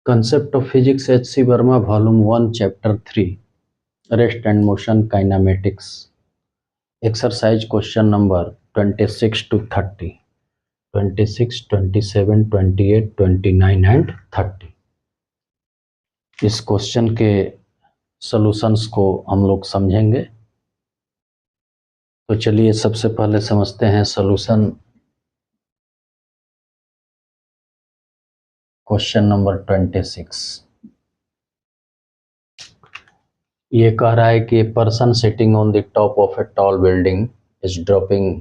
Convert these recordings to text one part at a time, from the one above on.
Concept of Physics, H.C. Verma, Volume 1, Chapter 3, Rest and Motion Kinematics. Exercise question number 26 to 30, 26, 27, 28, 29 and 30. इस question के solutions को हम लोग समझेंगे। तो चलिए सबसे पहले समझते हैं सॉल्यूशन क्वेश्चन नंबर 26। ये कह रहा है कि a person sitting on the top of a tall building is dropping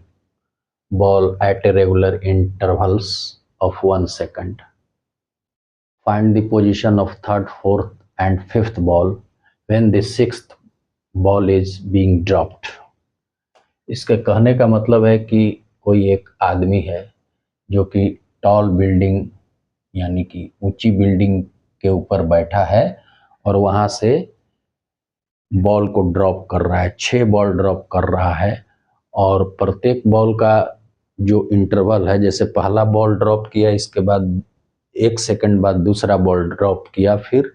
ball at irregular intervals of 1 second. Find the position of third, fourth and fifth ball when the sixth ball is being dropped. इसके कहने का मतलब है कि कोई एक आदमी है जो कि टॉल बिल्डिंग यानी कि ऊंची बिल्डिंग के ऊपर बैठा है और वहां से बॉल को ड्रॉप कर रहा है, 6 बॉल ड्रॉप कर रहा है और प्रत्येक बॉल का जो इंटरवल है, जैसे पहला बॉल ड्रॉप किया, इसके बाद 1 सेकंड बाद दूसरा बॉल ड्रॉप किया, फिर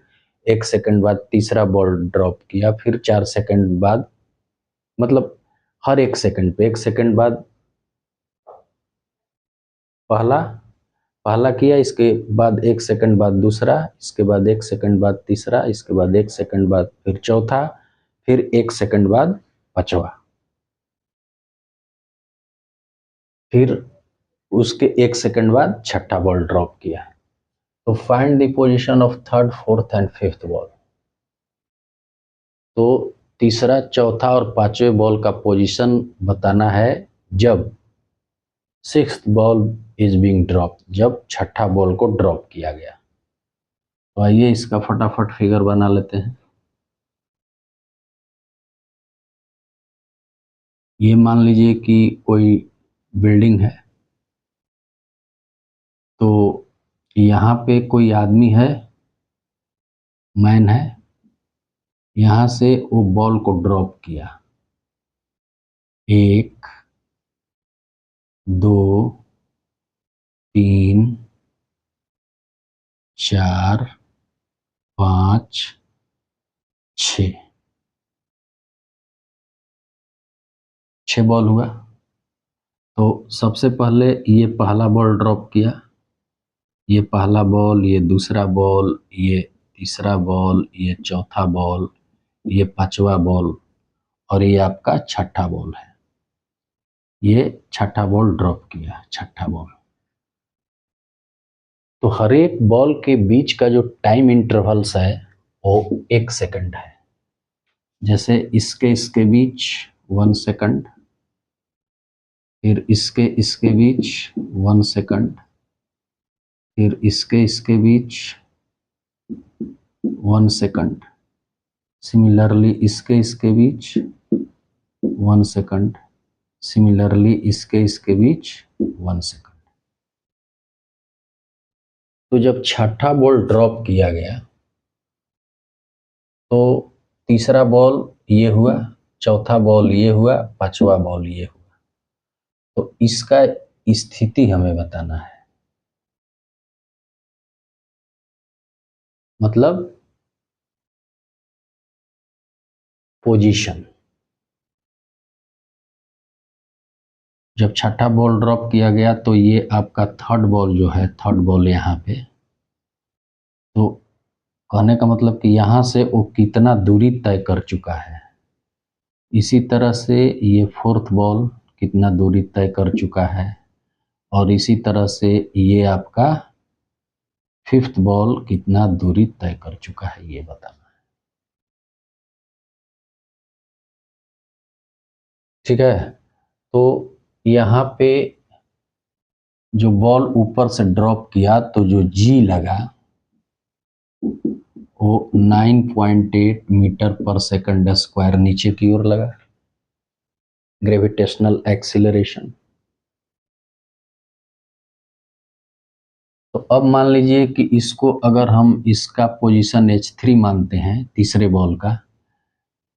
1 सेकंड बाद तीसरा बॉल ड्रॉप किया, फिर 4 सेकंड बाद, मतलब हर 1 सेकंड पे 1 सेकंड बाद पहला पहला किया, इसके बाद 1 सेकंड बाद दूसरा, इसके बाद 1 सेकंड बाद तीसरा, इसके बाद 1 सेकंड बाद फिर चौथा, फिर 1 सेकंड बाद पांचवा, फिर उसके 1 सेकंड बाद छठा बॉल ड्रॉप किया। तो find the position of third, fourth and fifth ball. तो तीसरा, चौथा और पांचवें बॉल का पोजीशन बताना है जब sixth ball is being drop, जब छठा बॉल को ड्रॉप किया गया। तो आइए इसका फटाफट फिगर बना लेते हैं। ये मान लीजिए कि कोई बिल्डिंग है, तो यहाँ पे कोई आदमी है, मैन है, यहाँ से वो बॉल को ड्रॉप किया, 1, 2, 3, 4, 5, 6 बॉल हुआ। तो सबसे पहले ये पहला बॉल ड्रॉप किया, ये पहला बॉल, ये दूसरा बॉल, ये तीसरा बॉल, ये चौथा बॉल, ये पांचवा बॉल और ये आपका छठा बॉल है। ये छठा बॉल ड्रॉप किया, छठा बॉल। तो हर एक बॉल के बीच का जो टाइम इंटरवल्स है वो 1 सेकंड है। जैसे इसके बीच 1 सेकंड, फिर इसके बीच 1 सेकंड, फिर इसके बीच 1 सेकंड, सिमिलरली इसके बीच 1 सेकंड, सिमिलरली इसके बीच 1 सेकंड। तो जब छठा बॉल ड्रॉप किया गया तो तीसरा बॉल ये हुआ, चौथा बॉल ये हुआ, पांचवा बॉल ये हुआ। तो इसका स्थिति हमें बताना है, मतलब पोजीशन। जब छठा बॉल ड्रॉप किया गया तो ये आपका थर्ड बॉल जो है, थर्ड बॉल यहाँ पे, तो कहने का मतलब कि यहाँ से वो कितना दूरी तय कर चुका है। इसी तरह से ये फोर्थ बॉल कितना दूरी तय कर चुका है और इसी तरह से ये आपका फिफ्थ बॉल कितना दूरी तय कर चुका है, ये बताना है। ठीक है। तो यहाँ पे जो बॉल ऊपर से ड्रॉप किया तो जो जी लगा वो 9.8 मीटर पर सेकंड स्क्वायर नीचे की ओर लगा, ग्रेविटेशनल एक्सीलरेशन। तो अब मान लीजिए कि इसको अगर हम इसका पोजीशन H3 मानते हैं तीसरे बॉल का,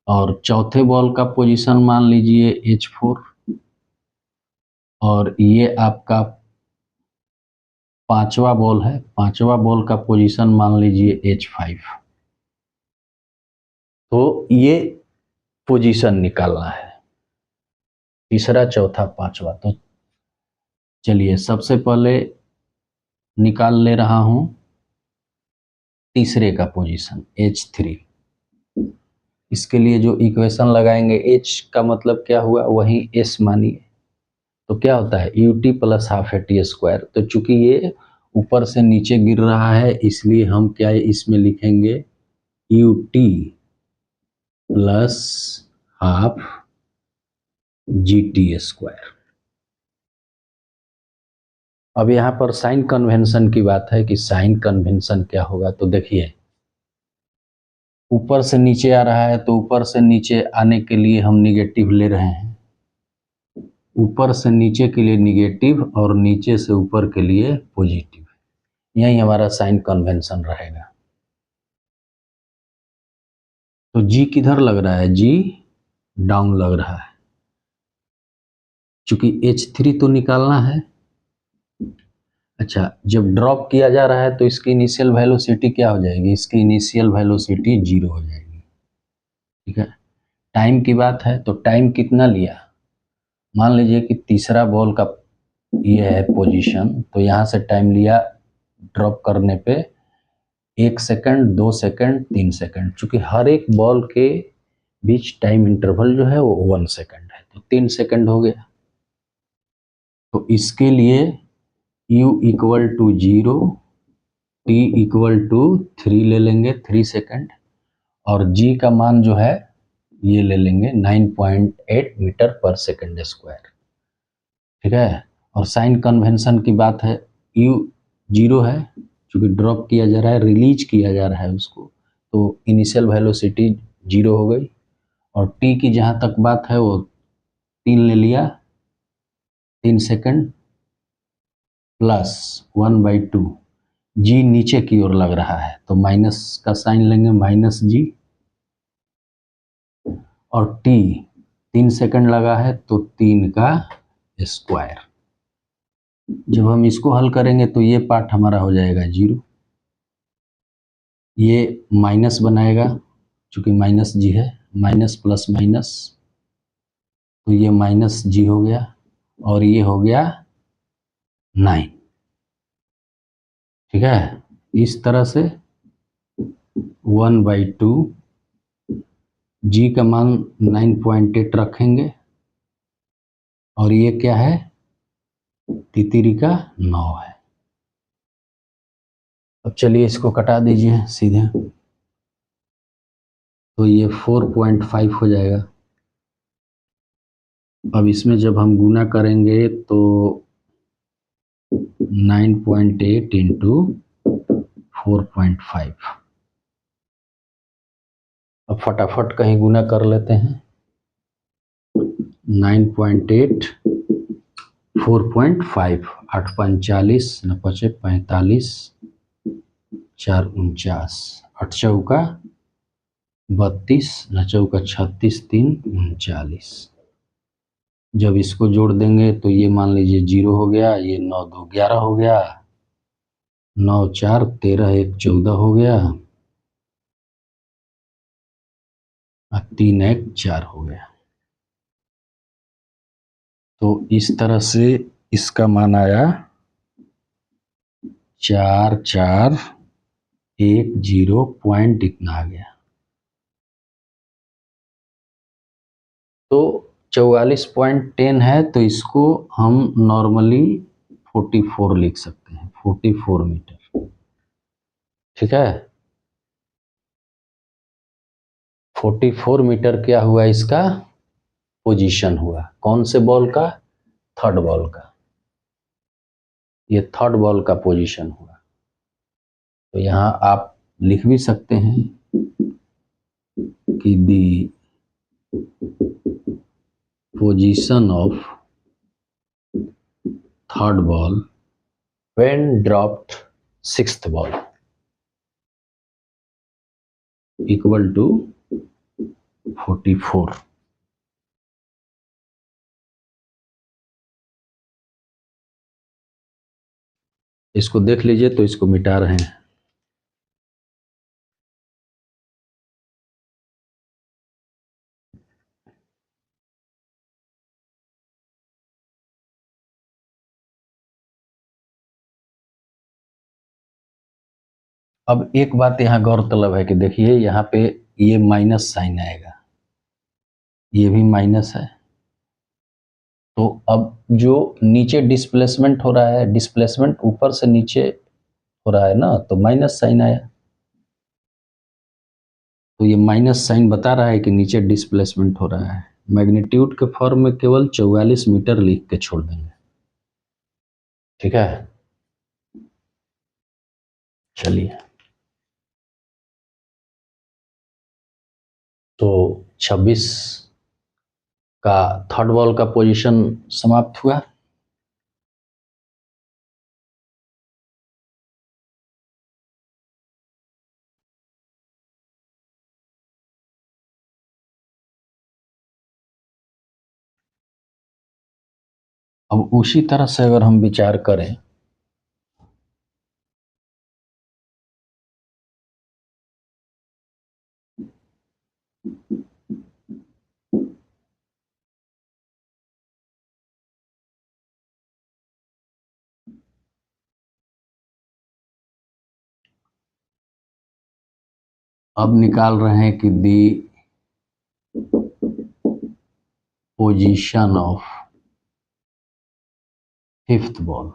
और चौथे बॉल का पोजीशन मान लीजिए H4, और ये आपका पांचवा बॉल है, पांचवा बॉल का पोजीशन मान लीजिए H5। तो ये पोजीशन निकालना है, तीसरा चौथा पांचवा। तो चलिए सबसे पहले निकाल ले रहा हूं तीसरे का पोजीशन H3। इसके लिए जो इक्वेशन लगाएंगे, H का मतलब क्या हुआ, वही S मानिए। तो क्या होता है ut plus half AT square. तो चूंकि ये ऊपर से नीचे गिर रहा है, इसलिए हम क्या इसमें लिखेंगे ut plus half GT square. अब यहाँ पर साइन कन्वेंशन की बात है कि साइन कन्वेंशन क्या होगा। तो देखिए ऊपर से नीचे आ रहा है, तो ऊपर से नीचे आने के लिए हम निगेटिव ले रहे हैं, ऊपर से नीचे के लिए निगेटिव और नीचे से ऊपर के लिए पॉजिटिव। यही हमारा साइन कन्वेंशन रहेगा। तो जी किधर लग रहा है, जी डाउन लग रहा है, क्योंकि H3 तो निकालना है। अच्छा, जब ड्रॉप किया जा रहा है तो इसकी इनिशियल वेलोसिटी क्या हो जाएगी, इसकी इनिशियल वेलोसिटी 0 हो जाएगी। ठीक है, टाइम की बात है तो टाइम कितना लिया, मान लीजिए कि तीसरा बॉल का ये है पोजीशन, तो यहाँ से टाइम लिया ड्रॉप करने पे 1 सेकंड, 2 सेकंड, 3 सेकंड। चूंकि हर एक बॉल के बीच टाइम इंटरवल जो है वो 1 सेकंड है, तो 3 सेकंड हो गया। तो इसके लिए u equal to 0, t equal to 3 ले लेंगे, 3 सेकंड, और g का मान जो है ये ले लेंगे 9.8 मीटर पर सेकंड स्क्वायर। ठीक है, और साइन कन्वेंशन की बात है, u 0 है क्योंकि ड्रॉप किया जा रहा है, रिलीज किया जा रहा है उसको, तो इनिशियल वेलोसिटी 0 हो गई। और t की जहाँ तक बात है वो 3 ले लिया, 3 सेकंड प्लस 1/2, जी नीचे की ओर लग रहा है तो माइनस का साइन लेंगे, -g, और t 3 सेकंड लगा है तो 3 का स्क्वायर। जब हम इसको हल करेंगे तो ये पार्ट हमारा हो जाएगा 0, ये माइनस बनाएगा चूंकि -g है, माइनस प्लस माइनस, तो ये -g हो गया, और ये हो गया 9। ठीक है, इस तरह से 1/2, जी का मान 9.8 रखेंगे, और ये क्या है, तितिरी का 9 है। अब चलिए इसको कटा दीजिए सीधे, तो ये 4.5 हो जाएगा। अब इसमें जब हम गुना करेंगे तो 9.8 इंटू 4.5, अब फटाफट कहीं गुना कर लेते हैं। 9.8 4.5, 8 5 40, 9 5 45, 4 49, 8 चौका 32, 9 चौका 36, 3 39। जब इसको जोड़ देंगे तो ये मान लीजिए 0 हो गया, ये 9 2 11 हो गया, 9 4 13, 1 14 हो गया, और 3 1 4 हो गया। तो इस तरह से इसका मान आया 4410 पॉइंट इतना आ गया। तो 44.10 है, तो इसको हम नॉर्मली 44 लिख सकते हैं, 44 मीटर। ठीक है, 44 मीटर क्या हुआ, इसका पोजीशन हुआ। कौन से बॉल का, थर्ड बॉल का, ये थर्ड बॉल का पोजीशन हुआ। तो यहाँ आप लिख भी सकते हैं कि the position of third ball when dropped sixth ball equal to 44। इसको देख लीजिए, तो इसको मिटा रहे हैं। अब एक बात यहाँ गौरतलब है कि देखिए यहाँ पे ये माइनस साइन आएगा, ये भी माइनस है। तो अब जो नीचे डिस्प्लेसमेंट हो रहा है, डिस्प्लेसमेंट ऊपर से नीचे हो रहा है ना, तो माइनस साइन आया। तो ये माइनस साइन बता रहा है कि नीचे डिस्प्लेसमेंट हो रहा है। मैग्नीट्यूड के फॉर्म में केवल 44 मीटर लिख के छोड़ देंगे, ठीक है। चलिए, तो 26 का थर्ड बॉल का पोजीशन समाप्त हुआ। अब उसी तरह से अगर हम विचार करें, अब निकाल रहे हैं कि the position of fifth ball,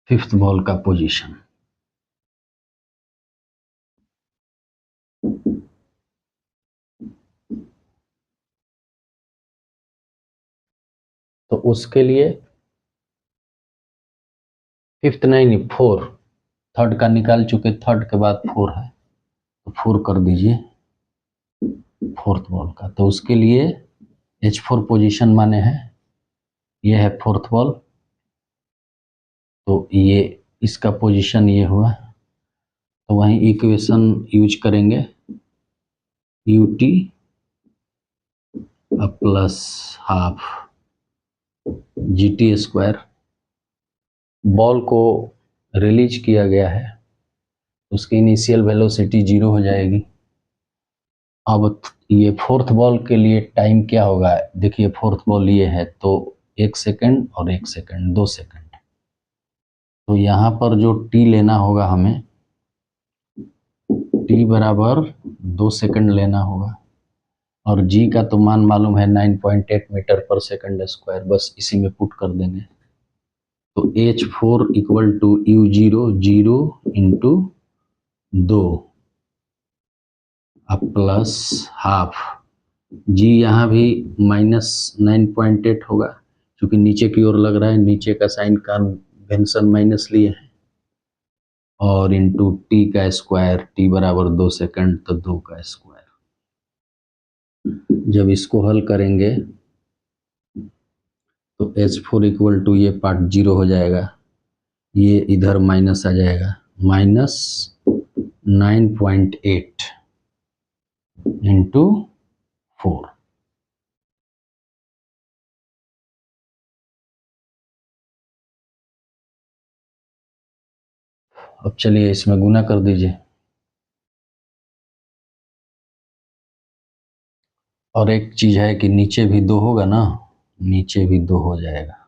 fifth ball का पोजीशन। तो उसके लिए फिफ्थ नहीं, फोर, थर्ड का निकाल चुके, थर्ड के बाद फोर है, तो फोर कर दीजिए फोर्थ बॉल का। तो उसके लिए H4 पोजीशन माने है, ये है फोर्थ बॉल, तो ये इसका पोजीशन ये हुआ। तो वहीं इक्वेशन यूज करेंगे, UT plus half GT square. Ball को रिलीज किया गया है, उसकी इनिशियल वेलोसिटी 0 हो जाएगी। अब ये फोर्थ बॉल के लिए टाइम क्या होगा, देखिए फोर्थ बॉल ये है, तो 1 सेकंड और 1 सेकंड, 2 सेकंड। तो यहाँ पर जो टी लेना होगा हमें, टी बराबर 2 सेकंड लेना होगा, और जी का तो मान मालूम है 9.8 मीटर पर सेकंड स्क्वायर, बस इसी में पुट कर देंगे। तो H4 equal to U0, 0 into 2 plus half, g यहाँ भी -9.8 होगा, क्योंकि नीचे की ओर लग रहा है, नीचे का साइन कन्वेंशन माइनस लिए है, और इंटू टी का स्क्वायर, टी बराबर 2 सेकंड, तो 2 का स्क्वायर। जब इसको हल करेंगे तो H4 इक्वल टू ये पार्ट 0 हो जाएगा, ये इधर माइनस आ जाएगा, -9.8 इंटू 4। अब चलिए इसमें गुना कर दीजिए, और एक चीज है कि नीचे भी 2 होगा ना, नीचे भी 2 हो जाएगा।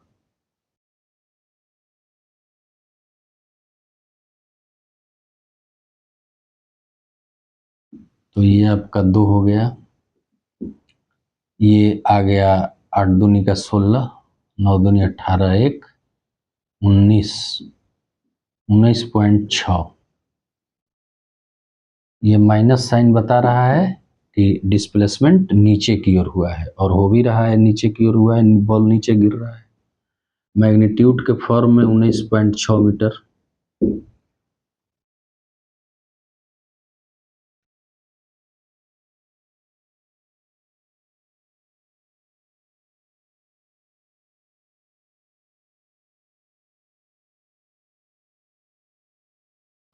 तो ये आपका 2 हो गया, ये आ गया 8 दूनी का 16, 9 दूनी 18, 1 19, 19.6। ये माइनस साइन बता रहा है कि डिस्प्लेसमेंट नीचे की ओर हुआ है, और हो भी रहा है, नीचे की ओर हुआ है, बॉल नीचे गिर रहा है। मैग्नीट्यूड के फॉर्म में 19.6 मीटर।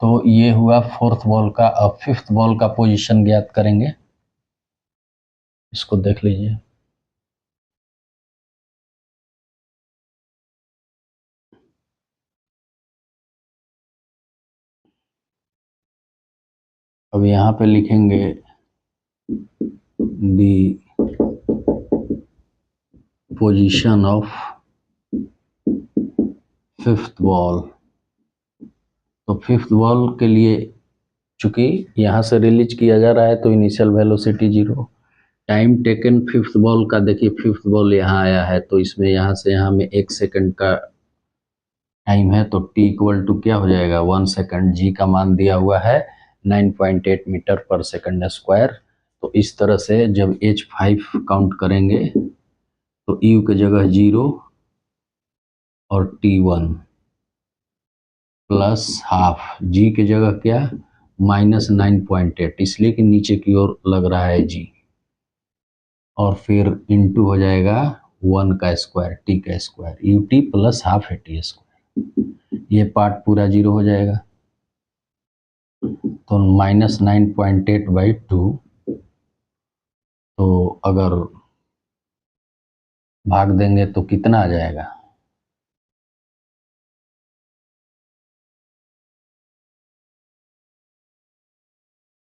तो ये हुआ फोर्थ बॉल का। अब फिफ्थ बॉल का पोजीशन ज्ञात करेंगे, इसको देख लीजिए। अब यहाँ पे लिखेंगे दी पोजीशन ऑफ फिफ्थ बॉल। तो फिफ्थ बॉल के लिए चूंकि यहाँ से रिलीज किया जा रहा है तो initial velocity 0। Time taken fifth ball का देखिए, फिफ्थ बॉल यहाँ आया है तो इसमें यहाँ से यहाँ में 1 सेकंड का टाइम है, तो टी इक्वल टू क्या हो जाएगा 1 सेकंड। जी का मान दिया हुआ है 9.8 मीटर पर सेकंड स्क्वायर। तो इस तरह से जब H5 काउंट करेंगे तो यू की जगह 0 और T1 प्लस हाफ, जी की जगह क्या -9.8, इसलिए कि नीचे की ओर लग रहा है जी, और फिर इंटू हो जाएगा 1 का स्क्वायर टी का square you t plus half A T square. ये पार्ट पूरा 0 हो जाएगा, तो -9.8/2। तो अगर भाग देंगे तो कितना आ जाएगा,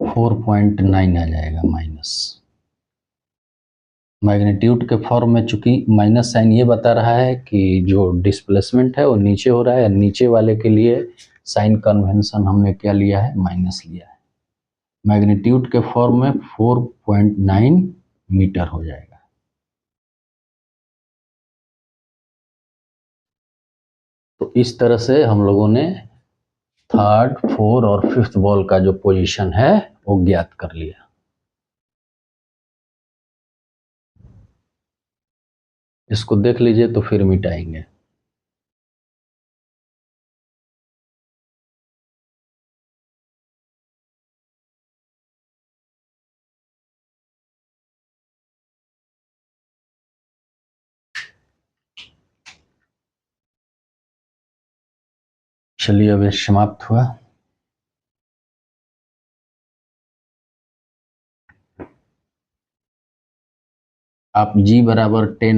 4.9 आ जाएगा माइनस। मैग्नीट्यूड के फॉर्म में चूंकि माइनस साइन ये बता रहा है कि जो डिस्प्लेसमेंट है वो नीचे हो रहा है, नीचे वाले के लिए साइन कन्वेंशन हमने क्या लिया है, माइनस लिया है। मैग्नीट्यूड के फॉर्म में 4.9 मीटर हो जाएगा। तो इस तरह से हम लोगों ने थर्ड, फोर्थ और फिफ्थ बॉल का जो पोजीशन है वो ज्ञात कर लिया। इसको देख लीजिए तो फिर मिटाएंगे। चलिए अब ये समाप्त हुआ। आप जी बराबर 10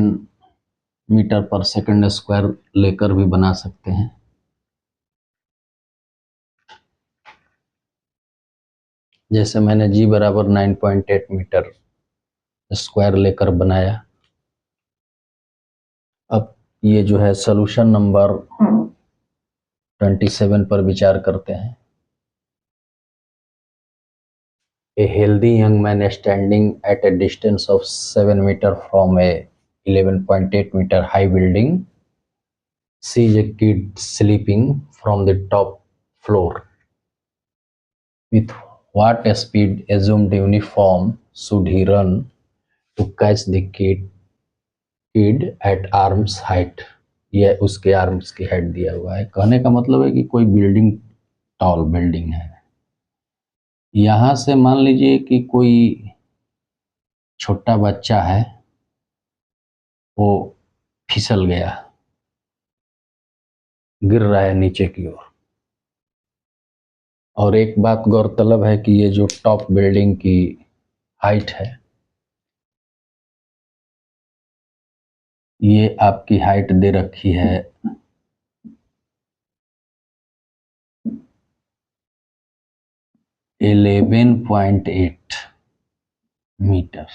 मीटर पर सेकंड स्क्वायर लेकर भी बना सकते हैं। जैसे मैंने जी बराबर 9.8 मीटर स्क्वायर लेकर बनाया। अब ये जो है सॉल्यूशन नंबर 27 पर विचार करते हैं। A healthy young man standing at a distance of 7 meters from a 11.8 meter high building sees a kid sleeping from the top floor. With what speed assumed uniform should he run to catch the kid at arm's height? यह उसके arms की height दिया हुआ है। कहने का मतलब है कि कोई बिल्डिंग, टॉल बिल्डिंग है। यहाँ से मान लीजिए कि कोई छोटा बच्चा है, वो फिसल गया, गिर रहा है नीचे की ओर। और एक बात गौरतलब है कि ये जो टॉप बिल्डिंग की हाइट है, ये आपकी हाइट दे रखी है 11.8 मीटर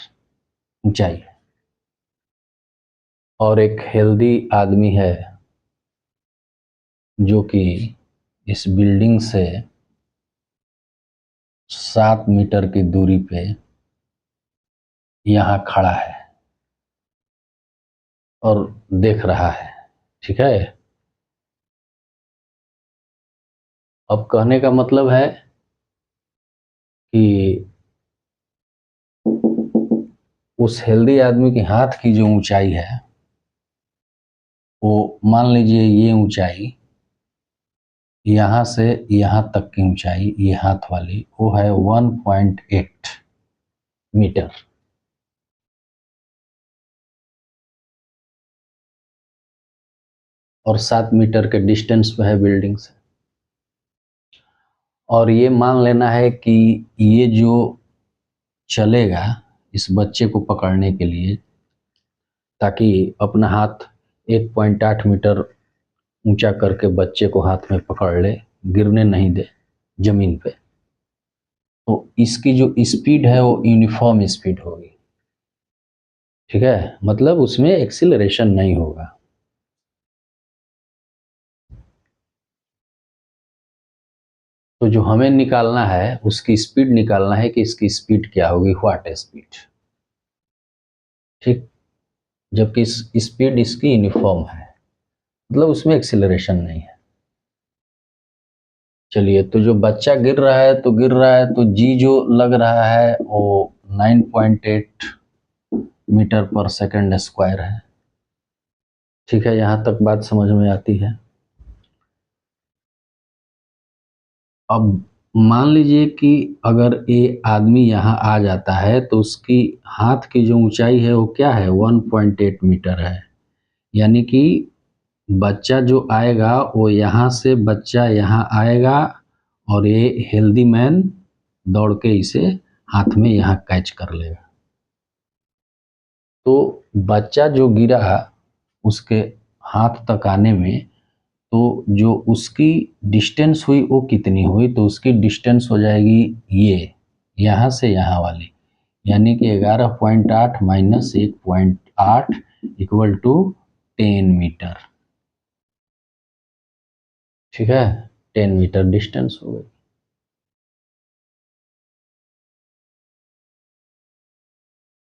ऊंचाई है। और एक हेल्दी आदमी है जो कि इस बिल्डिंग से 7 मीटर की दूरी पे यहाँ खड़ा है और देख रहा है। ठीक है। अब कहने का मतलब है कि उस हेल्दी आदमी के हाथ की जो ऊंचाई है, वो मान लीजिए ये ऊंचाई, यहाँ से यहाँ तक की ऊंचाई, ये हाथ वाली, वो है 1.8 मीटर। और 7 मीटर के डिस्टेंस पे है बिल्डिंग से। और ये मान लेना है कि ये जो चलेगा इस बच्चे को पकड़ने के लिए, ताकि अपना हाथ 1.8 मीटर ऊंचा करके बच्चे को हाथ में पकड़ ले, गिरने नहीं दे जमीन पे, तो इसकी जो स्पीड है वो यूनिफॉर्म स्पीड होगी। ठीक है, मतलब उसमें एक्सीलरेशन नहीं होगा। तो जो हमें निकालना है उसकी स्पीड निकालना है कि इसकी स्पीड क्या होगी, व्हाट स्पीड। ठीक, जबकि स्पीड इसकी यूनिफॉर्म है, मतलब उसमें एक्सीलरेशन नहीं है। चलिए, तो जो बच्चा गिर रहा है तो गिर रहा है, तो जी जो लग रहा है वो 9.8 मीटर पर सेकंड स्क्वायर है। ठीक है, यहाँ तक बात समझ में आती है। अब मान लीजिए कि अगर ये आदमी यहाँ आ जाता है तो उसकी हाथ की जो ऊंचाई है वो क्या है, 1.8 मीटर है। यानी कि बच्चा जो आएगा वो यहाँ से बच्चा यहाँ आएगा और ये हेल्दी मैन दौड़ के इसे हाथ में यहाँ कैच कर लेगा। तो बच्चा जो गिरा उसके हाथ तक आने में, तो जो उसकी डिस्टेंस हुई वो कितनी हुई, तो उसकी डिस्टेंस हो जाएगी ये यहाँ से यहाँ वाली, यानी कि 11.8 माइनस 1.8 इक्वल टू 10 मीटर। ठीक है, 10 मीटर डिस्टेंस हो गई।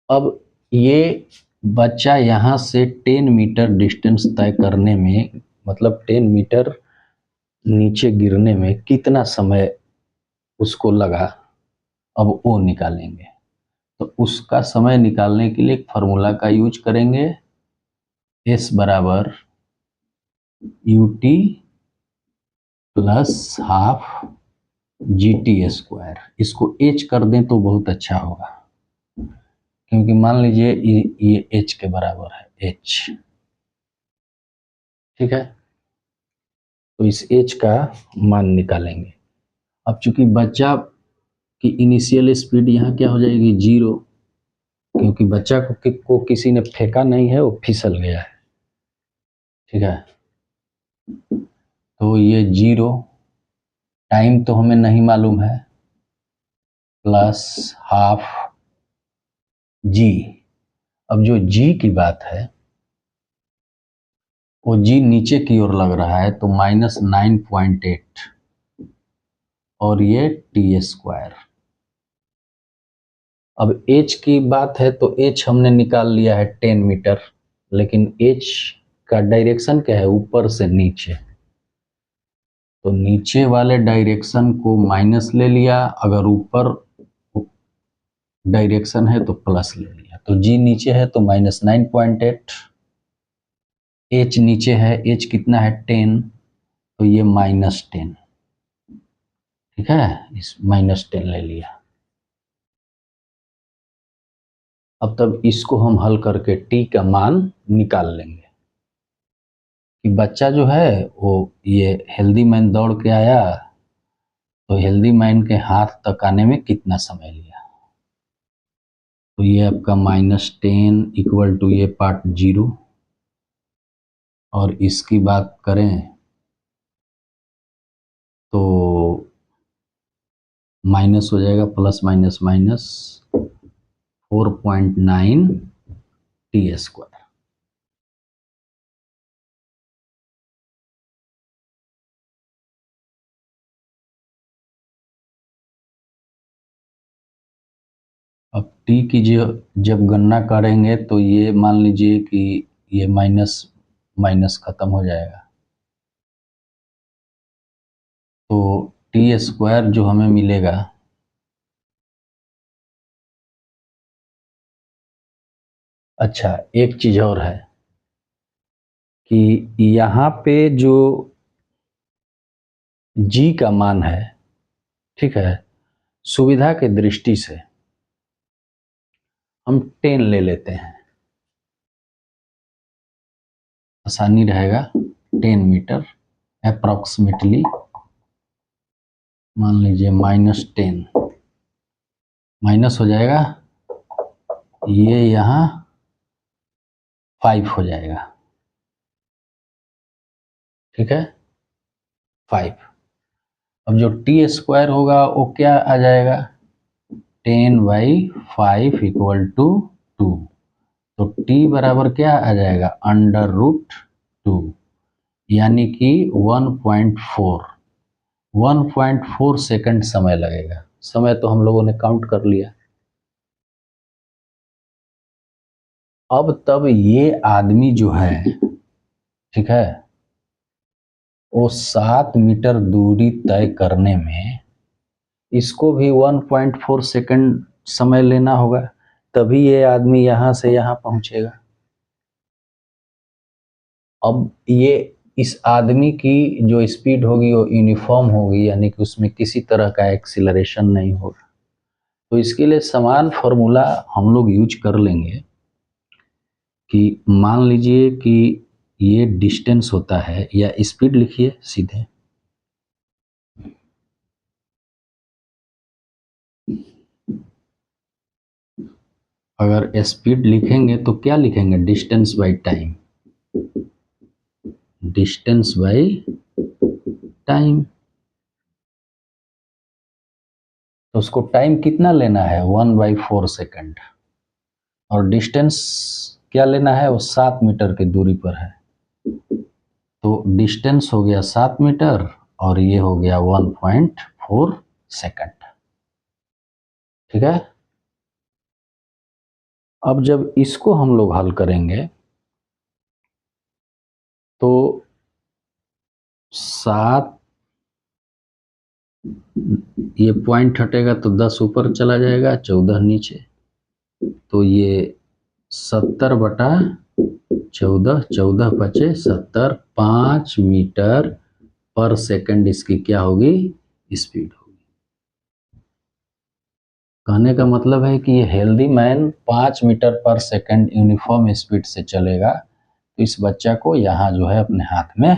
अब ये बच्चा यहाँ से 10 मीटर डिस्टेंस तय करने में, मतलब 10 मीटर नीचे गिरने में कितना समय उसको लगा, अब वो निकालेंगे। तो उसका समय निकालने के लिए एक फार्मूला का यूज करेंगे, एस बराबर you t plus half g t square. इसको एच कर दें तो बहुत अच्छा होगा, क्योंकि मान लीजिए ये एच के बराबर है, एच। ठीक है, तो इस एच का मान निकालेंगे। अब चूंकि बच्चा की इनिशियल स्पीड यहाँ क्या हो जाएगी, 0, क्योंकि बच्चा को किसी ने फेंका नहीं है, वो फिसल गया है। ठीक है, तो ये 0, टाइम तो हमें नहीं मालूम है, प्लस हाफ जी। अब जो जी की बात है वो जी नीचे की ओर लग रहा है, तो -9.8 और ये टी स्क्वायर। अब एच की बात है तो एच हमने निकाल लिया है 10 मीटर, लेकिन एच का डायरेक्शन क्या है, ऊपर से नीचे, तो नीचे वाले डायरेक्शन को माइनस ले लिया, अगर ऊपर डायरेक्शन है तो प्लस ले लिया। तो जी नीचे है तो -9.8, एच नीचे है, एच कितना है 10, तो ये -10। ठीक है, इस -10 ले लिया। अब तब इसको हम हल करके टी का मान निकाल लेंगे कि बच्चा जो है वो ये हेल्दी मैन दौड़ के आया, तो हेल्दी मैन के हाथ तक आने में कितना समय लिया। तो ये आपका -10 इक्वल टू ये पार्ट 0, और इसकी बात करें तो माइनस हो जाएगा, plus minus minus 4.9 T square. अब टी की जो जब गणना करेंगे तो ये मान लीजिए कि ये माइनस माइनस खत्म हो जाएगा, तो टी स्क्वायर जो हमें मिलेगा, अच्छा एक चीज और है कि यहाँ पे जो जी का मान है, ठीक है, सुविधा के दृष्टि से हम 10 ले लेते हैं, आसानी रहेगा। 10 मीटर अप्रोक्सीमेटली मान लीजिए -10 माइनस हो जाएगा, ये यहाँ 5 हो जाएगा, ठीक है 5। अब जो टी स्क्वायर होगा वो क्या आ जाएगा, 10/5 इक्वल टू 2। तो टी बराबर क्या आ जाएगा, √2, यानी कि 1.4 सेकंड समय लगेगा। समय तो हम लोगों ने काउंट कर लिया। अब तब ये आदमी जो है, ठीक है, वो 7 मीटर दूरी तय करने में इसको भी 1.4 सेकंड समय लेना होगा, तभी ये आदमी यहां से यहां पहुंचेगा। अब ये इस आदमी की जो स्पीड होगी वो यूनिफॉर्म होगी, यानी कि उसमें किसी तरह का एक्सीलरेशन नहीं होगा। तो इसके लिए समान फॉर्मूला हम लोग यूज कर लेंगे कि मान लीजिए कि ये डिस्टेंस होता है, या स्पीड लिखिए सीधे, अगर स्पीड लिखेंगे तो क्या लिखेंगे, distance by time, distance by time. तो उसको टाइम कितना लेना है, 1/4 सेकंड, और डिस्टेंस क्या लेना है, वो 7 मीटर की दूरी पर है। तो डिस्टेंस हो गया 7 मीटर और ये हो गया 1.4 सेकंड, ठीक है। अब जब इसको हम लोग हल करेंगे तो 7, ये पॉइंट हटेगा तो 10 ऊपर चला जाएगा, 14 नीचे, तो ये 70/14, 14 पचे 70, 5 मीटर पर सेकंड इसकी क्या होगी, स्पीड होगी। कहने का मतलब है कि ये हेल्दी मैन 5 मीटर पर सेकंड यूनिफॉर्म स्पीड से चलेगा, तो इस बच्चा को यहाँ जो है अपने हाथ में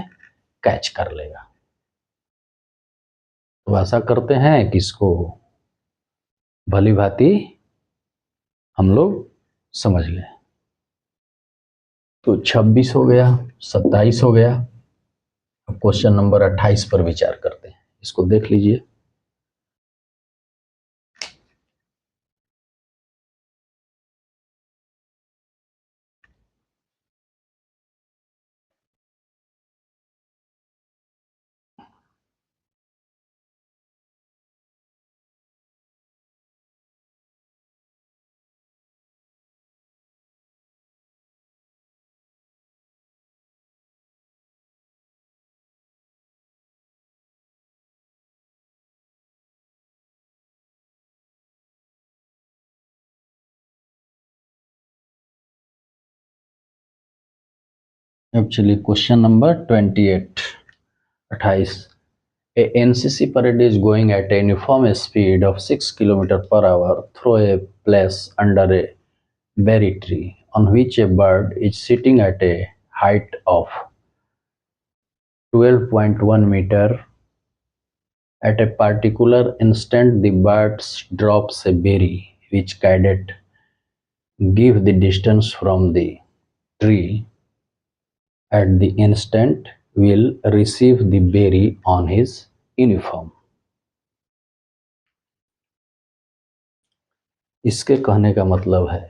कैच कर लेगा। तो ऐसा करते हैं कि इसको भली भांति हम लोग समझ गए। तो 26 हो गया, 27 हो गया। अब क्वेश्चन नंबर 28 पर विचार करते हैं, इसको देख लीजिए। अब चलिए question number 28, 28। A NCC parade is going at a uniform speed of 6 km/h through a place under a berry tree on which a bird is sitting at a height of 12.1 meter. At a particular instant, the bird drops a berry which cadet give the distance from the tree at the instant will receive the berry on his uniform. इसके कहने का मतलब है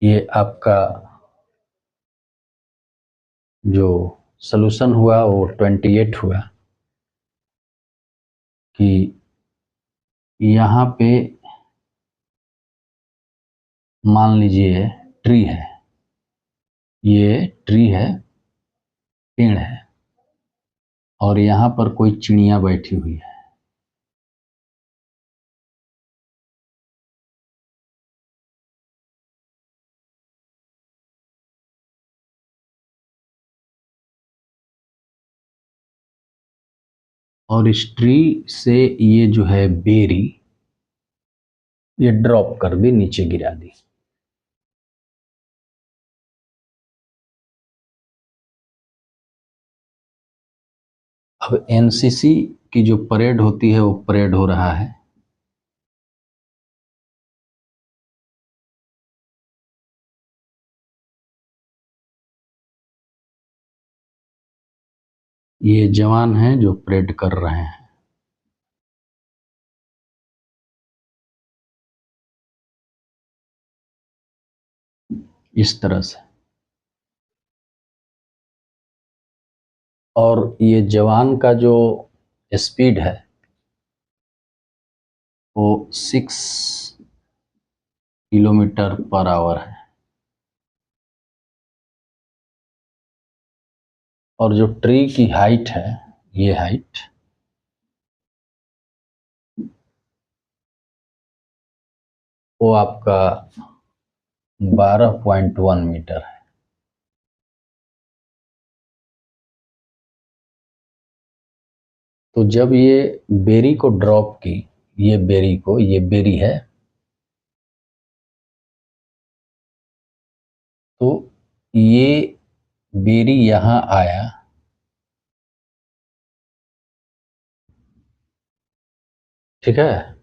ये आपका जो solution हुआ वो 28 हुआ कि यहाँ पे मान लीजिए ट्री है, ये ट्री है, पेड़ है, और यहाँ पर कोई चिड़िया बैठी हुई है। और इस ट्री से ये जो है बेरी ये ड्रॉप कर दी, नीचे गिरा दी। अब एनसीसी की जो परेड होती है वो परेड हो रहा है। ये जवान हैं जो परेड कर रहे हैं। इस तरह से। और ये जवान का जो स्पीड है वो 6 किलोमीटर पर आवर है। और जो ट्री की हाइट है, ये हाइट वो आपका 12.1 मीटर है। तो जब ये बेरी को ड्रॉप की, ये बेरी है, तो ये बेरी यहां आया, ठीक है।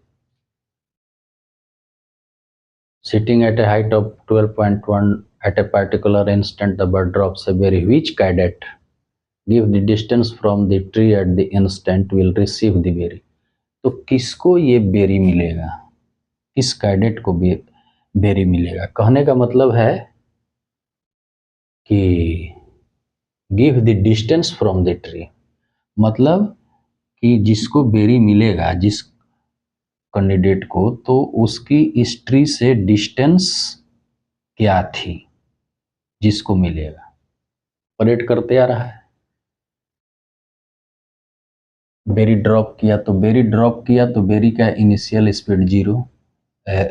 Sitting at a height of 12.1 at a particular instant, the bird drops a berry. Which cadet give the distance from the tree at the instant will receive the berry? तो किसको ये बेरी मिलेगा, किस cadet को berry मिलेगा? कहने का मतलब है कि give the distance from the tree, मतलब कि जिसको बेरी मिलेगा, जिस कैंडिडेट को, तो उसकी इस ट्री से डिस्टेंस क्या थी जिसको मिलेगा। परेड करते आ रहा है। बेरी का इनिशियल स्पीड 0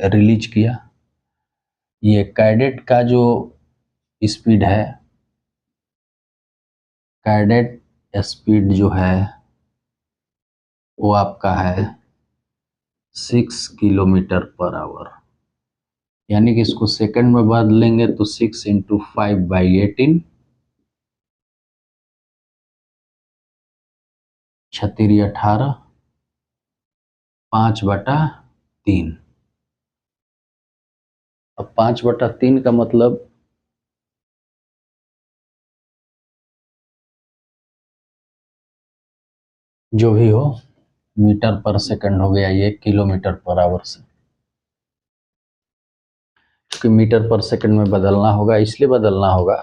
रिलीज किया। ये कैडेट का जो स्पीड है, कैडेट स्पीड जो है वो आपका है 6 किलोमीटर पर आवर। यानी कि इसको सेकंड में बदलेंगे तो 6 × 5/18, 6×18, 5/3। अब 5/3 का मतलब जो भी हो, मीटर पर सेकंड हो गया ये किलोमीटर पर आवर से, क्योंकि मीटर पर सेकंड में बदलना होगा। इसलिए बदलना होगा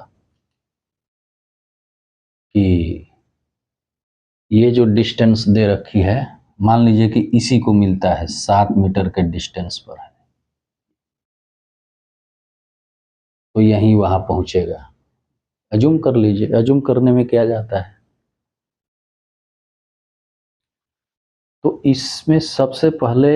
कि ये जो डिस्टेंस दे रखी है, मान लीजिए कि इसी को मिलता है 7 मीटर के डिस्टेंस पर है, तो यहीं वहां पहुंचेगा। अजूम कर लीजिए, अजूम करने में क्या जाता है। तो इसमें सबसे पहले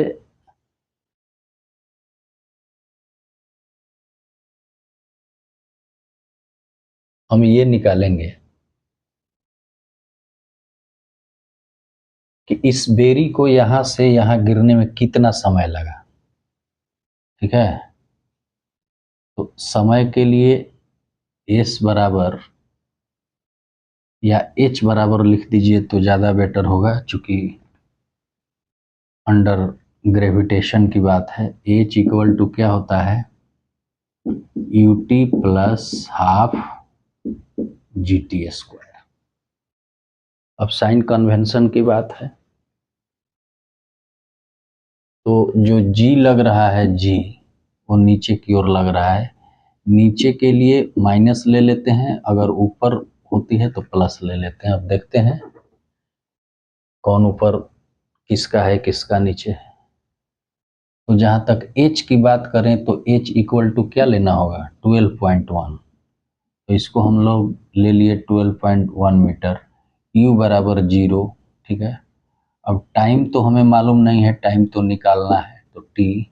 हम ये निकालेंगे कि इस बेरी को यहां से यहां गिरने में कितना समय लगा, ठीक है। तो समय के लिए एस बराबर या एच बराबर लिख दीजिए तो ज़्यादा बेटर होगा, चूंकि अंडर ग्रेविटेशन की बात है। एच इक्वल टू क्या होता है, ut प्लस हाफ GT²। अब साइन कन्वेंशन की बात है, तो जो G लग रहा है, G वो नीचे की ओर लग रहा है। नीचे के लिए माइनस ले लेते हैं, अगर ऊपर होती है तो प्लस ले लेते हैं। अब देखते हैं कौन ऊपर किसका है, किसका नीचे है। तो जहां तक H की बात करें तो H इक्वल टू क्या लेना होगा, 12.1। तो इसको हम लोग ले लिए 12.1 मीटर। U बराबर 0, ठीक है। अब टाइम तो हमें मालूम नहीं है, टाइम तो निकालना है, तो T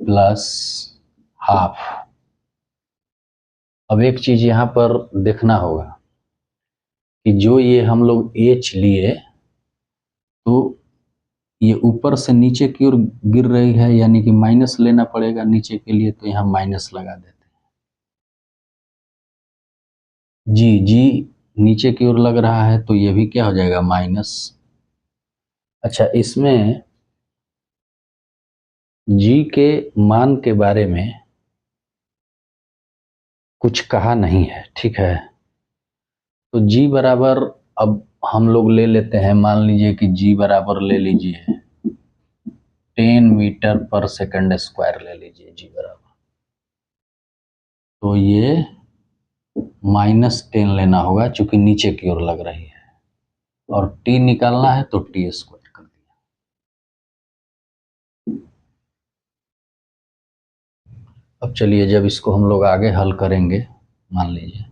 प्लस हाफ। अब एक चीज यहाँ पर देखना होगा कि जो ये हम लोग H लिए, तो ये ऊपर से नीचे की ओर गिर रही है, यानी कि माइनस लेना पड़ेगा नीचे के लिए, तो यहाँ माइनस लगा देते हैं। जी नीचे की ओर लग रहा है तो ये भी क्या हो जाएगा, माइनस। अच्छा, इसमें जी के मान के बारे में कुछ कहा नहीं है, ठीक है। तो जी बराबर, अब हम लोग ले लेते हैं, मान लीजिए कि जी बराबर ले लीजिए 10 मीटर पर सेकंड स्क्वायर ले लीजिए जी बराबर। तो ये -10 लेना होगा चूंकि नीचे की ओर लग रही है, और टी निकालना है तो टी स्क्वायर कर दिया। अब चलिए, जब इसको हम लोग आगे हल करेंगे, मान लीजिए,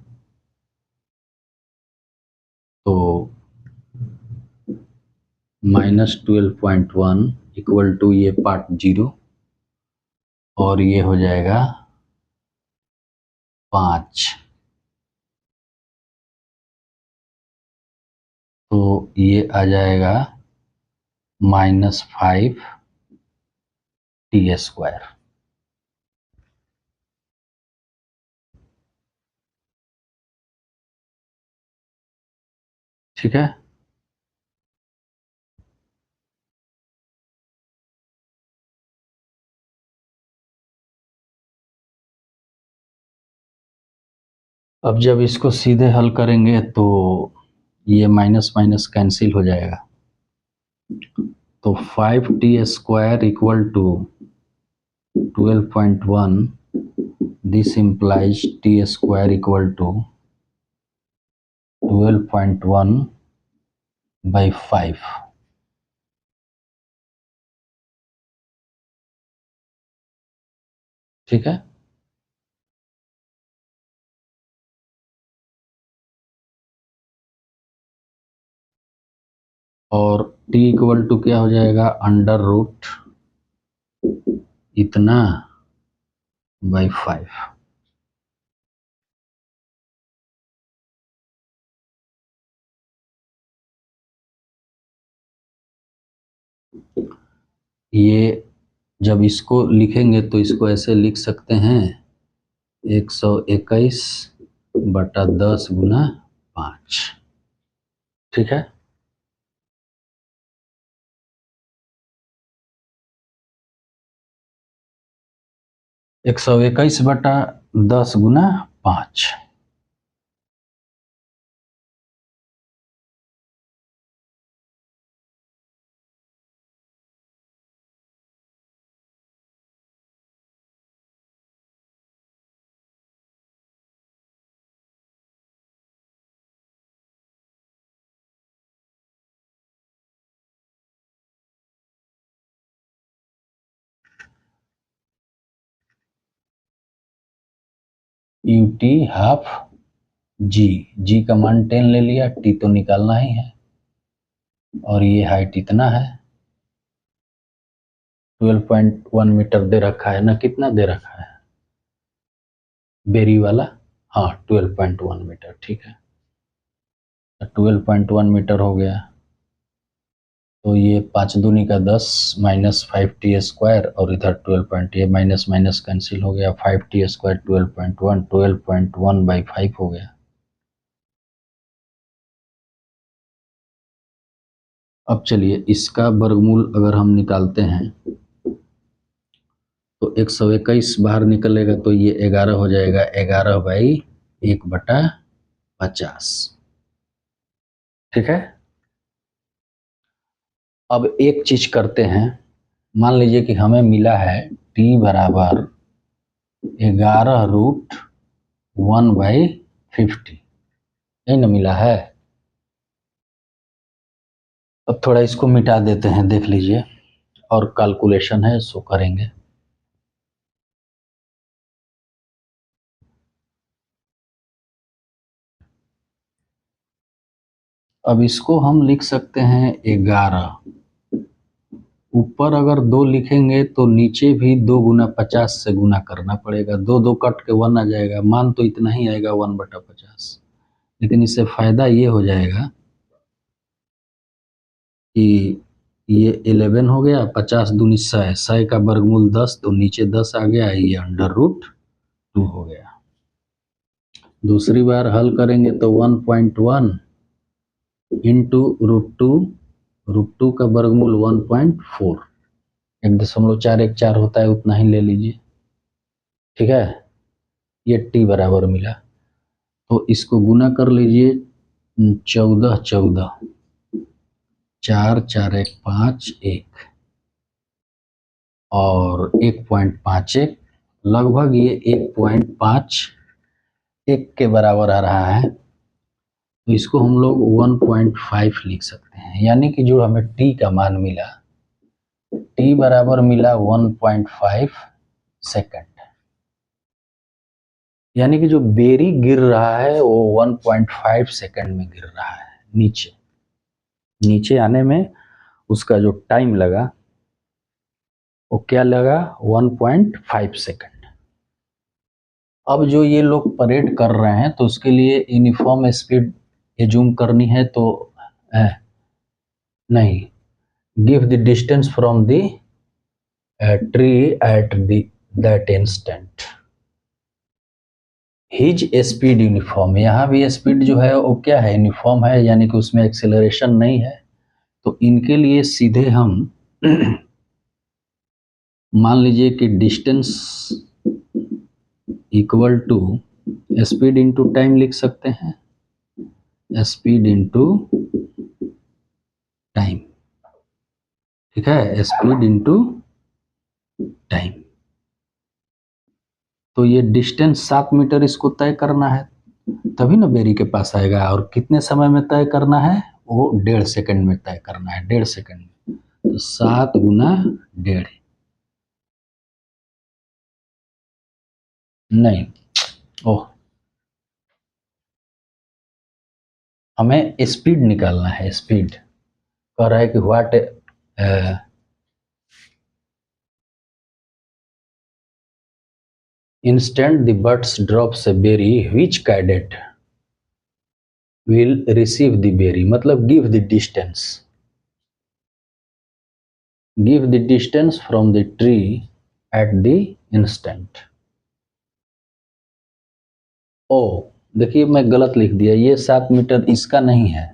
तो -12.1 इक्वल टू ये पार्ट 0, और ये हो जाएगा 5। तो ये आ जाएगा -5 टी स्क्वायर। ठीक है। अब जब इसको सीधे हल करेंगे तो ये माइनस माइनस कैंसिल हो जाएगा। तो 5 t square equal to 12.1, this implies t square equal to 12.1/5। ठीक है। और t इक्वल टू क्या हो जाएगा, √, इतना बाई 5। ये जब इसको लिखेंगे तो इसको ऐसे लिख सकते हैं, 121/10 × 5। ठीक है। 121/10 × 5। UT हाफ जी का मान 10 ले लिया, टी तो निकालना ही है, और ये हाइट इतना है, 12.1 मीटर दे रखा है ना, कितना दे रखा है बेरी वाला, हाँ 12.1 मीटर। ठीक है, 12.1 मीटर हो गया। तो ये 5 दूनी का 10 -5 टी स्क्वायर, और इधर 12 ये माइनस माइनस कैंसिल हो गया, 5 टी स्क्वायर 12.1 हो गया। अब चलिए, इसका वर्गमूल अगर हम निकालते हैं तो 121 बाहर निकलेगा, तो ये 11 हो जाएगा, 11/1/50। ठीक है। अब एक चीज करते हैं, मान लीजिए कि हमें मिला है टी बराबर 11√1/50, यही ना मिला है। अब थोड़ा इसको मिटा देते हैं, देख लीजिए, और कैलकुलेशन है सो करेंगे। अब इसको हम लिख सकते हैं 11, ऊपर अगर 2 लिखेंगे तो नीचे भी 2 × 50 से गुना करना पड़ेगा, 2 2 कट के 1 आ जाएगा, मान तो इतना ही आएगा 1/50। लेकिन इससे फायदा ये हो जाएगा कि ये 11 हो गया, 50 दूनी 100, 100 का वर्गमूल 10, तो नीचे 10 आ गया, ये √2 हो गया। दूसरी बार हल करेंगे तो 1.1 इंटू √2 का वर्गमूल 1.4, 1.414 होता है, उतना ही ले लीजिए। ठीक है, ये t बराबर मिला। तो इसको गुना कर लीजिए 14 14, 4 4 1 5 1 और 1.51, लगभग ये 1.51 के बराबर आ रहा है। तो इसको हम लोग 1.5 लिख सकते हैं, यानी कि जो हमें t का मान मिला, t बराबर मिला 1.5 सेकंड, यानी कि जो बेरी गिर रहा है वो 1.5 सेकंड में गिर रहा है। नीचे आने में उसका जो टाइम लगा वो क्या लगा, 1.5 सेकंड। अब जो ये लोग परेड कर रहे हैं तो उसके लिए यूनिफॉर्म स्पीड एज्यूम करनी है, तो नहीं, give the distance from the tree at that instant, his speed uniform. यहाँ भी स्पीड जो है वो क्या है, यूनिफॉर्म है, यानी कि उसमें एक्सेलरेशन नहीं है। तो इनके लिए सीधे हम मान लीजिए कि distance equal to speed into time लिख सकते हैं, स्पीड इंटू टाइम। ठीक है, स्पीड इंटू टाइम। तो ये डिस्टेंस 7 मीटर इसको तय करना है, तभी ना बेरी के पास आएगा। और कितने समय में तय करना है, वो 1.5 सेकंड में तय करना है, 1.5 सेकंड में। तो 7 गुना 1.5, नहीं, ओह, हमें स्पीड निकालना है। स्पीड कह रहा है कि what instant the birds drops a berry, which cadet will receive the berry, मतलब give the distance from the tree at the instant। ओ, देखिए मैं गलत लिख दिया, ये 7 मीटर इसका नहीं है,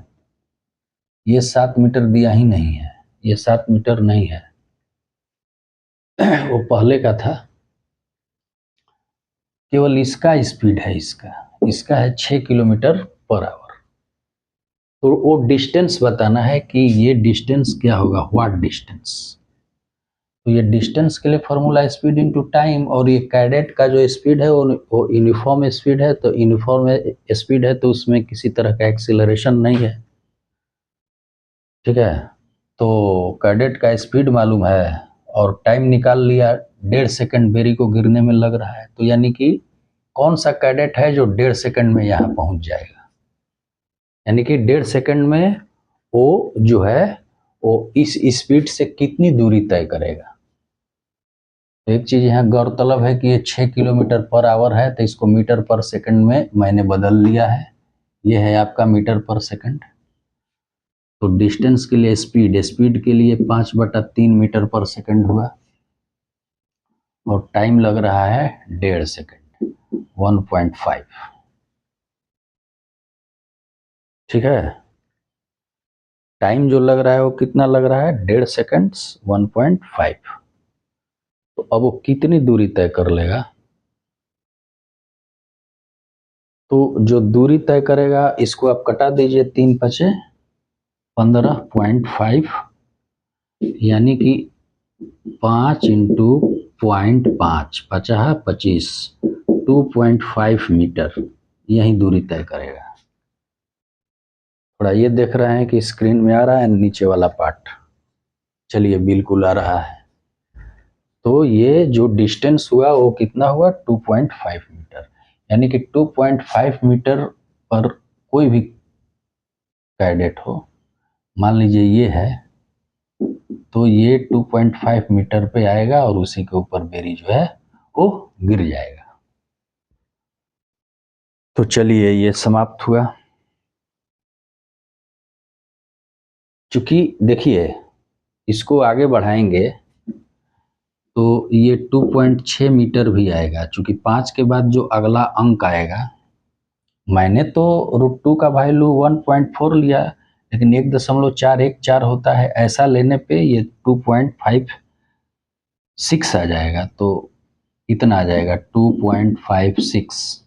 ये 7 मीटर दिया ही नहीं है, ये 7 मीटर नहीं है, वो पहले का था। केवल इसका स्पीड है, इसका है 6 किलोमीटर पर आवर। तो वो डिस्टेंस बताना है कि ये डिस्टेंस क्या होगा, व्हाट डिस्टेंस। तो ये डिस्टेंस के लिए फॉर्मूला स्पीड इनटू टाइम, और ये कैडेट का जो स्पीड है वो यूनिफॉर्म स्पीड है। तो यूनिफॉर्म स्पीड है तो उसमें किसी तरह का एक्सीलरेशन नहीं है। ठीक है, तो कैडेट का स्पीड मालूम है और टाइम निकाल लिया, 1.5 सेकंड बेरी को गिरने में लग रहा है। तो यानी कि कौन सा कैडेट है जो 1.5 सेकंड में यहाँ पहुंच जाएगा, यानी कि 1.5 सेकंड में वो जो है वो इस स्पीड से कितनी दूरी तय करेगा। एक चीज यहाँ गौरतलब है कि ये 6 किलोमीटर पर आवर है, तो इसको मीटर पर सेकंड में मैंने बदल लिया है, ये है आपका मीटर पर सेकंड। तो डिस्टेंस के लिए स्पीड के लिए 5/3 मीटर पर सेकंड हुआ, और टाइम लग रहा है 1.5 सेकंड, 1.5। ठीक है, टाइम जो लग रहा है वो कितना लग रहा है, 1.5 सेकंड, 1.5। तो अब वो कितनी दूरी तय कर लेगा, तो जो दूरी तय करेगा इसको आप कटा दीजिए, 3 5 15.5, यानी कि 5 इंटू 0.5, 25, 2.5 मीटर, यही दूरी तय करेगा। थोड़ा ये देख रहे हैं कि स्क्रीन में आ रहा है नीचे वाला पार्ट, चलिए बिल्कुल आ रहा है। तो ये जो डिस्टेंस हुआ वो कितना हुआ, 2.5 मीटर, यानी कि 2.5 मीटर पर कोई भी कैडेट हो, मान लीजिए ये है, तो ये 2.5 मीटर पे आएगा और उसी के ऊपर बेरी जो है वो गिर जाएगा। तो चलिए ये समाप्त हुआ। चूंकि देखिए इसको आगे बढ़ाएंगे तो ये 2.6 मीटर भी आएगा, चूंकि 5 के बाद जो अगला अंक आएगा मैंने तो √2 का वैल्यू 1.4 लिया, लेकिन 1.414 होता है, ऐसा लेने पे ये 2.56 आ जाएगा, तो इतना आ जाएगा 2.56।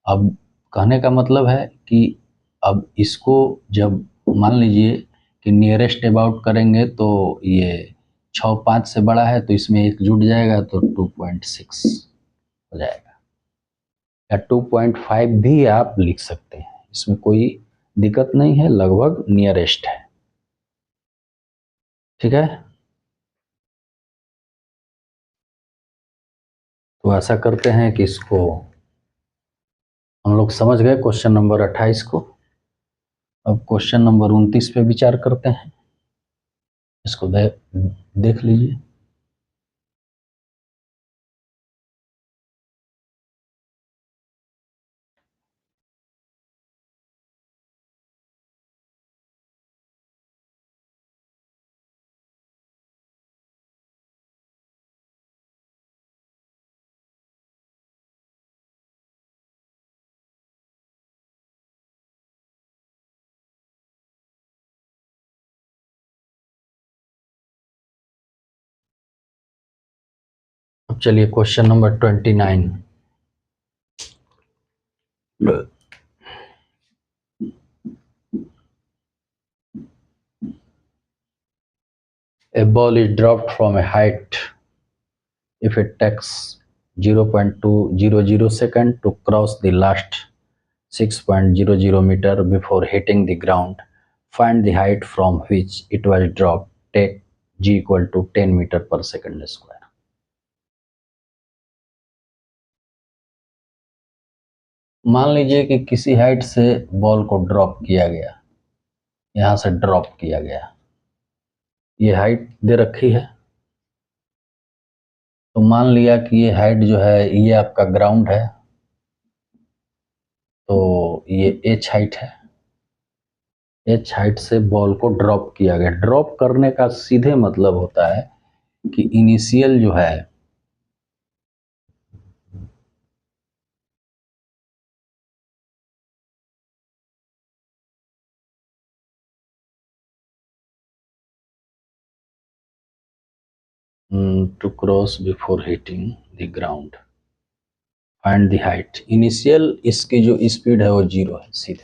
अब कहने का मतलब है कि अब इसको जब मान लीजिए कि नियरेस्ट अबाउट करेंगे तो ये 6 5 से बड़ा है, तो इसमें एक जुड़ जाएगा तो 2.6 हो जाएगा, या 2.5 भी आप लिख सकते हैं, इसमें कोई दिक्कत नहीं है, लगभग नियरेस्ट है। ठीक है, तो ऐसा करते हैं कि इसको हम लोग समझ गए क्वेश्चन नंबर 28 को। अब क्वेश्चन नंबर 29 पे विचार करते हैं, इसको देख लीजिए। अब चलिए question number 29। A ball is dropped from a height. If it takes 0.200 second to cross the last 6.00 meter before hitting the ground, find the height from which it was dropped. Take g equal to 10 meter per second square. मान लीजिए कि किसी height से ball को drop किया गया, यहां से ड्रॉप किया गया, ये हाइट दे रखी है, तो मान लिया कि ये हाइट जो है ये आपका ग्राउंड है, तो ये एच हाइट है। एच हाइट से बॉल को ड्रॉप किया गया। ड्रॉप करने का सीधे मतलब होता है कि इनिशियल जो है to cross before hitting the ground, find the height. Initial इसकी जो स्पीड है वो 0 है, सीधे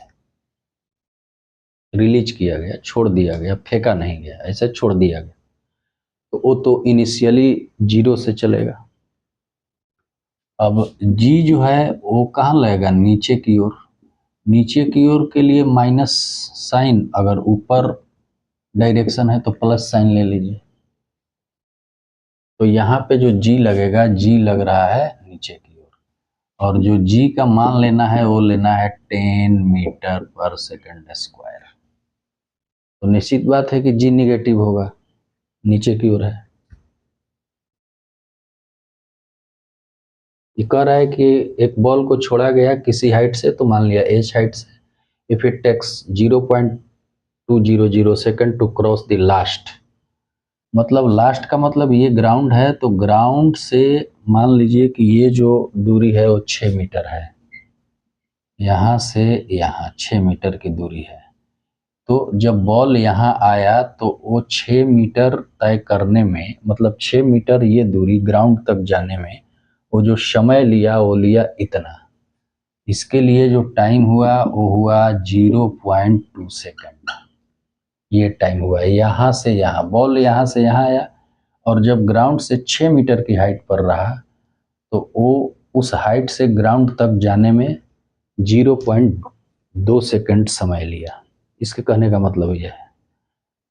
रिलीज किया गया, छोड़ दिया गया, फेंका नहीं गया, ऐसे छोड़ दिया गया, तो वो तो इनिशियली 0 से चलेगा। अब जी जो है वो कहाँ लगेगा, नीचे की ओर। नीचे की ओर के लिए माइनस साइन, अगर ऊपर डायरेक्शन है तो प्लस साइन ले लीजिए। तो यहाँ पे जो जी लगेगा, जी लग रहा है नीचे की ओर, और जो जी का मान लेना है वो लेना है 10 मीटर पर सेकंड स्क्वायर। तो निश्चित बात है कि जी निगेटिव होगा, नीचे की ओर है। ये कह रहा है कि एक बॉल को छोड़ा गया किसी हाइट से, तो मान लिया एच हाइट से, if it takes 0.200 second to cross the last, मतलब लास्ट का मतलब ये ग्राउंड है, तो ग्राउंड से मान लीजिए कि ये जो दूरी है वो 6 मीटर है, यहाँ से यहाँ 6 मीटर की दूरी है। तो जब बॉल यहाँ आया तो वो 6 मीटर तय करने में, मतलब 6 मीटर ये दूरी ग्राउंड तक जाने में वो जो समय लिया वो लिया इतना। इसके लिए जो टाइम हुआ वो हुआ 0.2 सेकंड। ये टाइम हुआ है यहाँ से यहाँ, बॉल यहाँ से यहाँ आया, और जब ग्राउंड से 6 मीटर की हाइट पर रहा तो वो उस हाइट से ग्राउंड तक जाने में 0.2 सेकंड समय लिया। इसके कहने का मतलब यह है।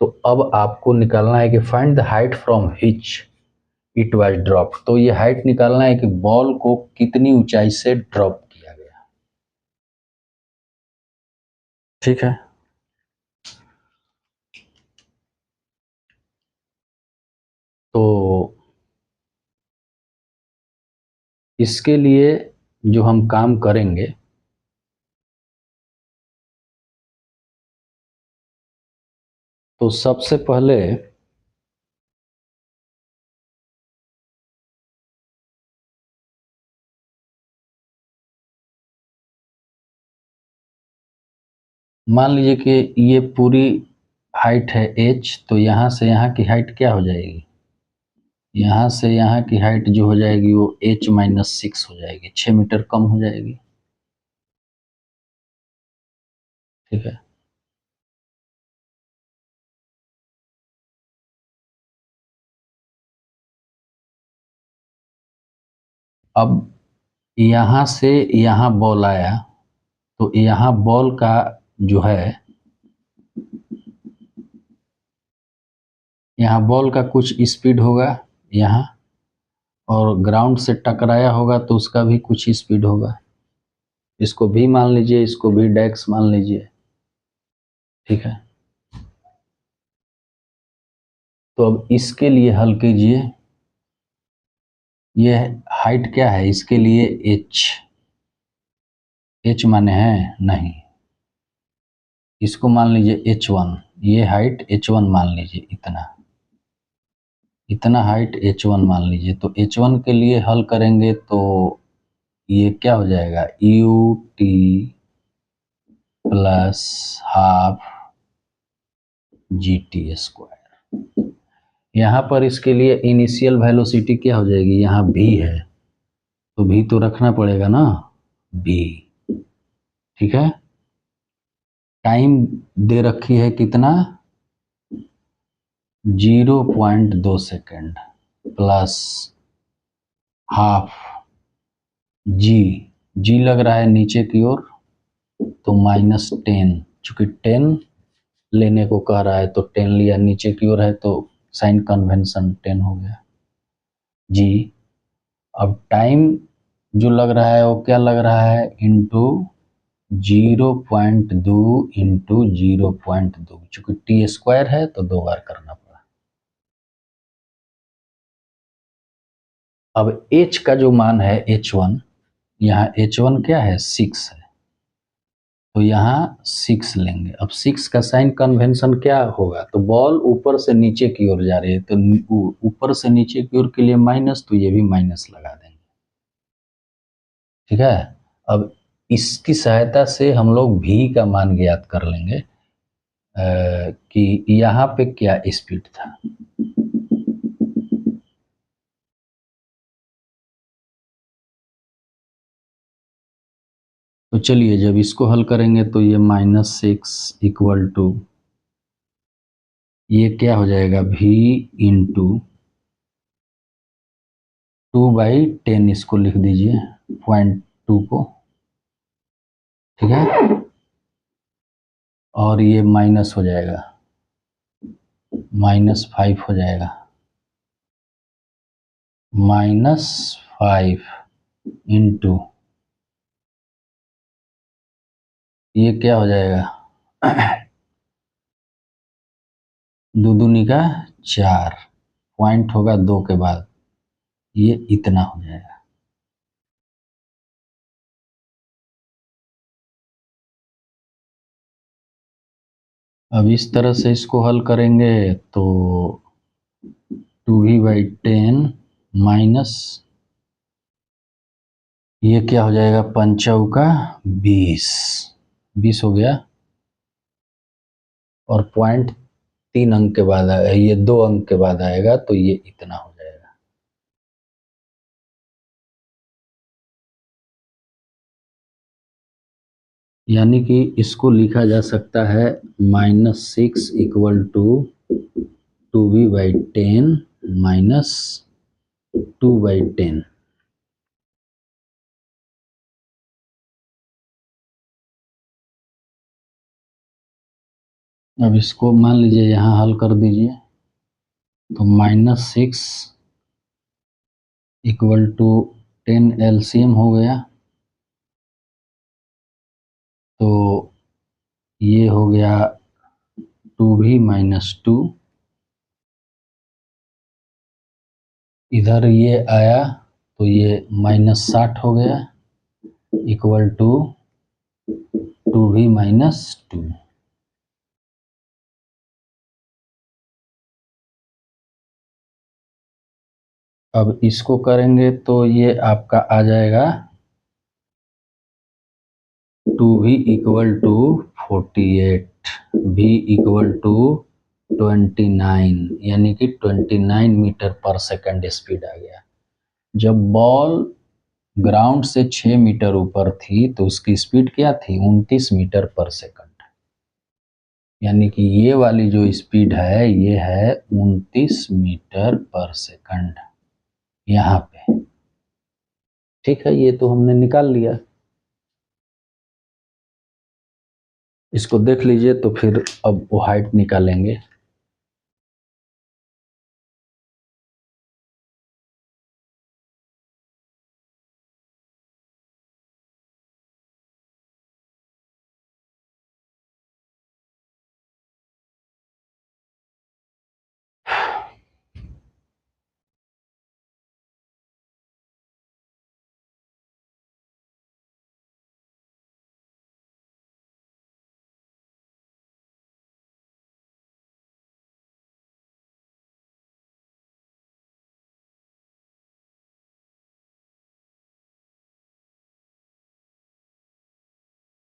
तो अब आपको निकालना है कि find the height from which it was drop. तो ये हाइट निकालना है कि बॉल को कितनी ऊंचाई से ड्रॉप किया गया। ठीक है, तो इसके लिए जो हम काम करेंगे, तो सबसे पहले मान लीजिए कि ये पूरी हाइट है h, तो यहाँ से यहाँ की हाइट क्या हो जाएगी, यहाँ से यहाँ की हाइट जो हो जाएगी वो h-6 हो जाएगी, 6 मीटर कम हो जाएगी। ठीक है, अब यहाँ से यहाँ बॉल आया, तो यहाँ बॉल का जो है, यहाँ बॉल का कुछ स्पीड होगा यहाँ, और ग्राउंड से टकराया होगा तो उसका भी कुछ स्पीड होगा। इसको भी मान लीजिए, इसको भी डैक्स मान लीजिए। ठीक है, तो अब इसके लिए हल कीजिए। ये हाइट क्या है इसके लिए, h माने है नहीं, इसको मान लीजिए h1, ये हाइट h1 मान लीजिए, इतना हाइट h1 मान लीजिए। तो h1 के लिए हल करेंगे तो ये क्या हो जाएगा, ut प्लस हाफ GT²। यहाँ पर इसके लिए इनिशियल वेलोसिटी क्या हो जाएगी, यहाँ v है तो v तो रखना पड़ेगा ना, v। ठीक है, टाइम दे रखी है कितना, 0.2 सेकेंड प्लस हाफ जी लग रहा है नीचे की ओर, तो -10, चूंकि 10 लेने को कह रहा है तो 10 लिया, नीचे की ओर है तो साइन कन्वेंशन 10 हो गया जी। अब टाइम जो लग रहा है वो क्या लग रहा है, इंटू 0.2 इंटू 0.2, चूंकि t² है तो 2 बार करना पड़ा। अब h का जो मान है h1, यहाँ h1 क्या है, 6 है, तो यहाँ 6 लेंगे। अब 6 का साइन कन्वेंशन क्या होगा, तो बॉल ऊपर से नीचे की ओर जा रही है तो ऊपर से नीचे की ओर के लिए माइनस, तो ये भी माइनस लगा देंगे। ठीक है, अब इसकी सहायता से हम लोग भी का मान ज्ञात कर लेंगे कि यहाँ पे क्या स्पीड था। तो चलिए जब इसको हल करेंगे तो ये -6 इक्वल टू, ये क्या हो जाएगा, v इंटू 2/10, इसको लिख दीजिए 0.2 को। ठीक है, और ये माइनस हो जाएगा, -5 हो जाएगा, -5 इंटू, ये क्या हो जाएगा, 2 दूनी का 4, पॉइंट होगा 2 के बाद, ये इतना हो जाएगा। अब इस तरह से इसको हल करेंगे तो 2v/10 माइनस, ये क्या हो जाएगा, 5×20, 20 हो गया, और पॉइंट 3 अंक के बाद आएगा, ये 2 अंक के बाद आएगा तो ये इतना हो जाएगा। यानी कि इसको लिखा जा सकता है -6 इक्वल टू 2v/10 माइनस 2/10। अब इसको मान लीजिए यहाँ हल कर दीजिए, तो -6 इक्वल टू 10 LCM हो गया, तो ये हो गया 2v-2, इधर ये आया तो ये -60 हो गया, इक्वल टू 2v-2। अब इसको करेंगे तो ये आपका आ जाएगा v equal to 48, v equal to 29, यानी कि 29 मीटर पर सेकंड स्पीड आ गया। जब बॉल ग्राउंड से 6 मीटर ऊपर थी तो उसकी स्पीड क्या थी? 29 मीटर पर सेकंड। यानी कि ये वाली जो स्पीड है ये है 29 मीटर पर सेकंड यहाँ पे। ठीक है, ये तो हमने निकाल लिया। इसको देख लीजिए तो फिर अब वो हाइट निकालेंगे।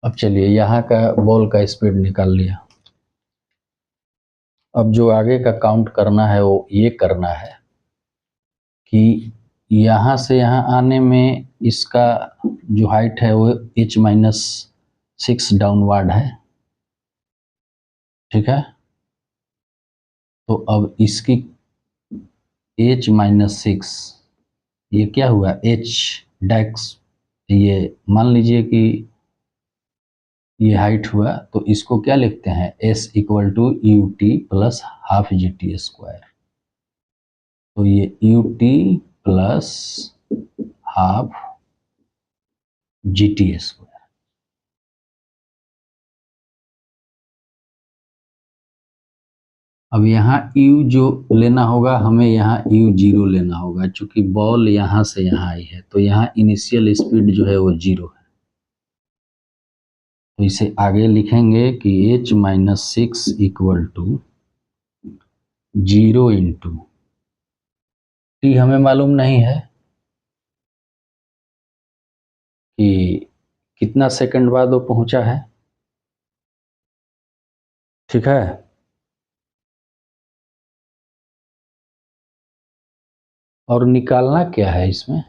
अब चलिए यहाँ का बॉल का स्पीड निकाल लिया। अब जो आगे का काउंट करना है वो ये करना है कि यहाँ से यहाँ आने में इसका जो हाइट है वो h-6 डाउनवर्ड है। ठीक है, तो अब इसकी h-6 ये क्या हुआ? h डैक्स, ये मान लीजिए कि ये हाइट हुआ, तो इसको क्या लिखते हैं? s equal to u t plus half g t square. तो ये u t plus half g t square. अब यहाँ u जो लेना होगा हमें, यहाँ u0 लेना होगा। चूंकि बॉल यहाँ से यहाँ आई है तो यहाँ इनिशियल स्पीड जो है वो 0 है। तो इसे आगे लिखेंगे कि h-6 equal to 0 into T. हमें मालूम नहीं है कि कितना सेकंड बाद वो पहुंचा है। ठीक है, और निकालना क्या है? इसमें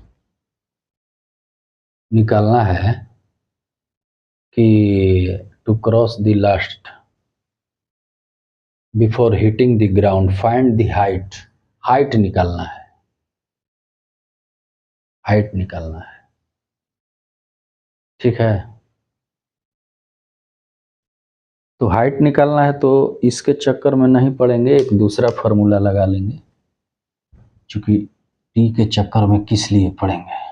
निकालना है कि to cross the last before hitting the ground find the height. Height निकालना है, हाइट निकालना है। ठीक है, तो हाइट निकालना है तो इसके चक्कर में नहीं पड़ेंगे, एक दूसरा फार्मूला लगा लेंगे। क्योंकि टी के चक्कर में किस लिए पड़ेंगे?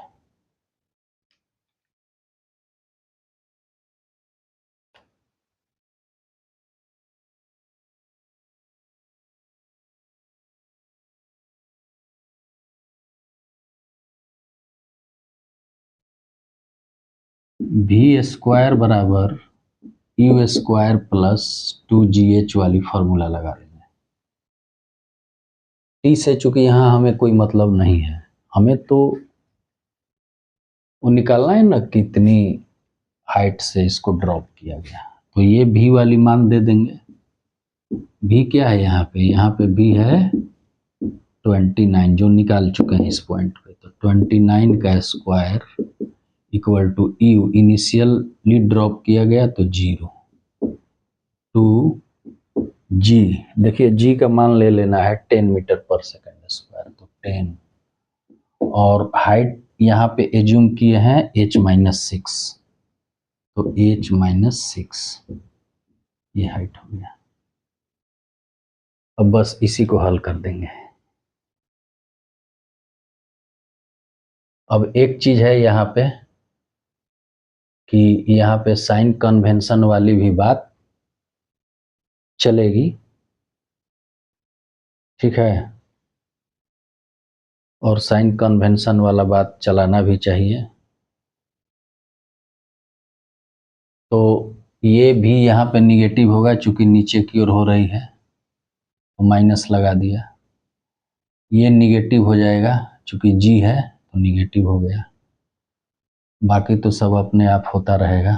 वी स्क्वायर बराबर यू स्क्वायर प्लस 2gh वाली फार्मूला लगा लेंगे। टी से चूंकि यहाँ हमें कोई मतलब नहीं है, हमें तो वो निकालना है ना कितनी हाइट से इसको ड्रॉप किया गया। तो ये भी वाली मान दे देंगे। भी क्या है यहाँ पे? यहाँ पे भी है 29 जो निकाल चुके हैं इस पॉइंट पे। तो 29 का square equal to u initially drop किया गया तो 0 टू जी। देखिए जी का मान ले लेना है 10 मीटर पर सेकंड स्क्वायर, तो 10। और हाइट यहाँ पे एज्यूम किए हैं h-6, तो h-6 ये हाइट हो गया। अब बस इसी को हल कर देंगे। अब एक चीज है यहाँ पे कि यहाँ पे साइन कन्वेंशन वाली भी बात चलेगी। ठीक है, और साइन कन्वेंशन वाला बात चलाना भी चाहिए। तो ये भी यहाँ पे निगेटिव होगा, चूंकि नीचे की ओर हो रही है तो माइनस लगा दिया। ये निगेटिव हो जाएगा, चूंकि जी है तो निगेटिव हो गया। बाकी तो सब अपने आप होता रहेगा।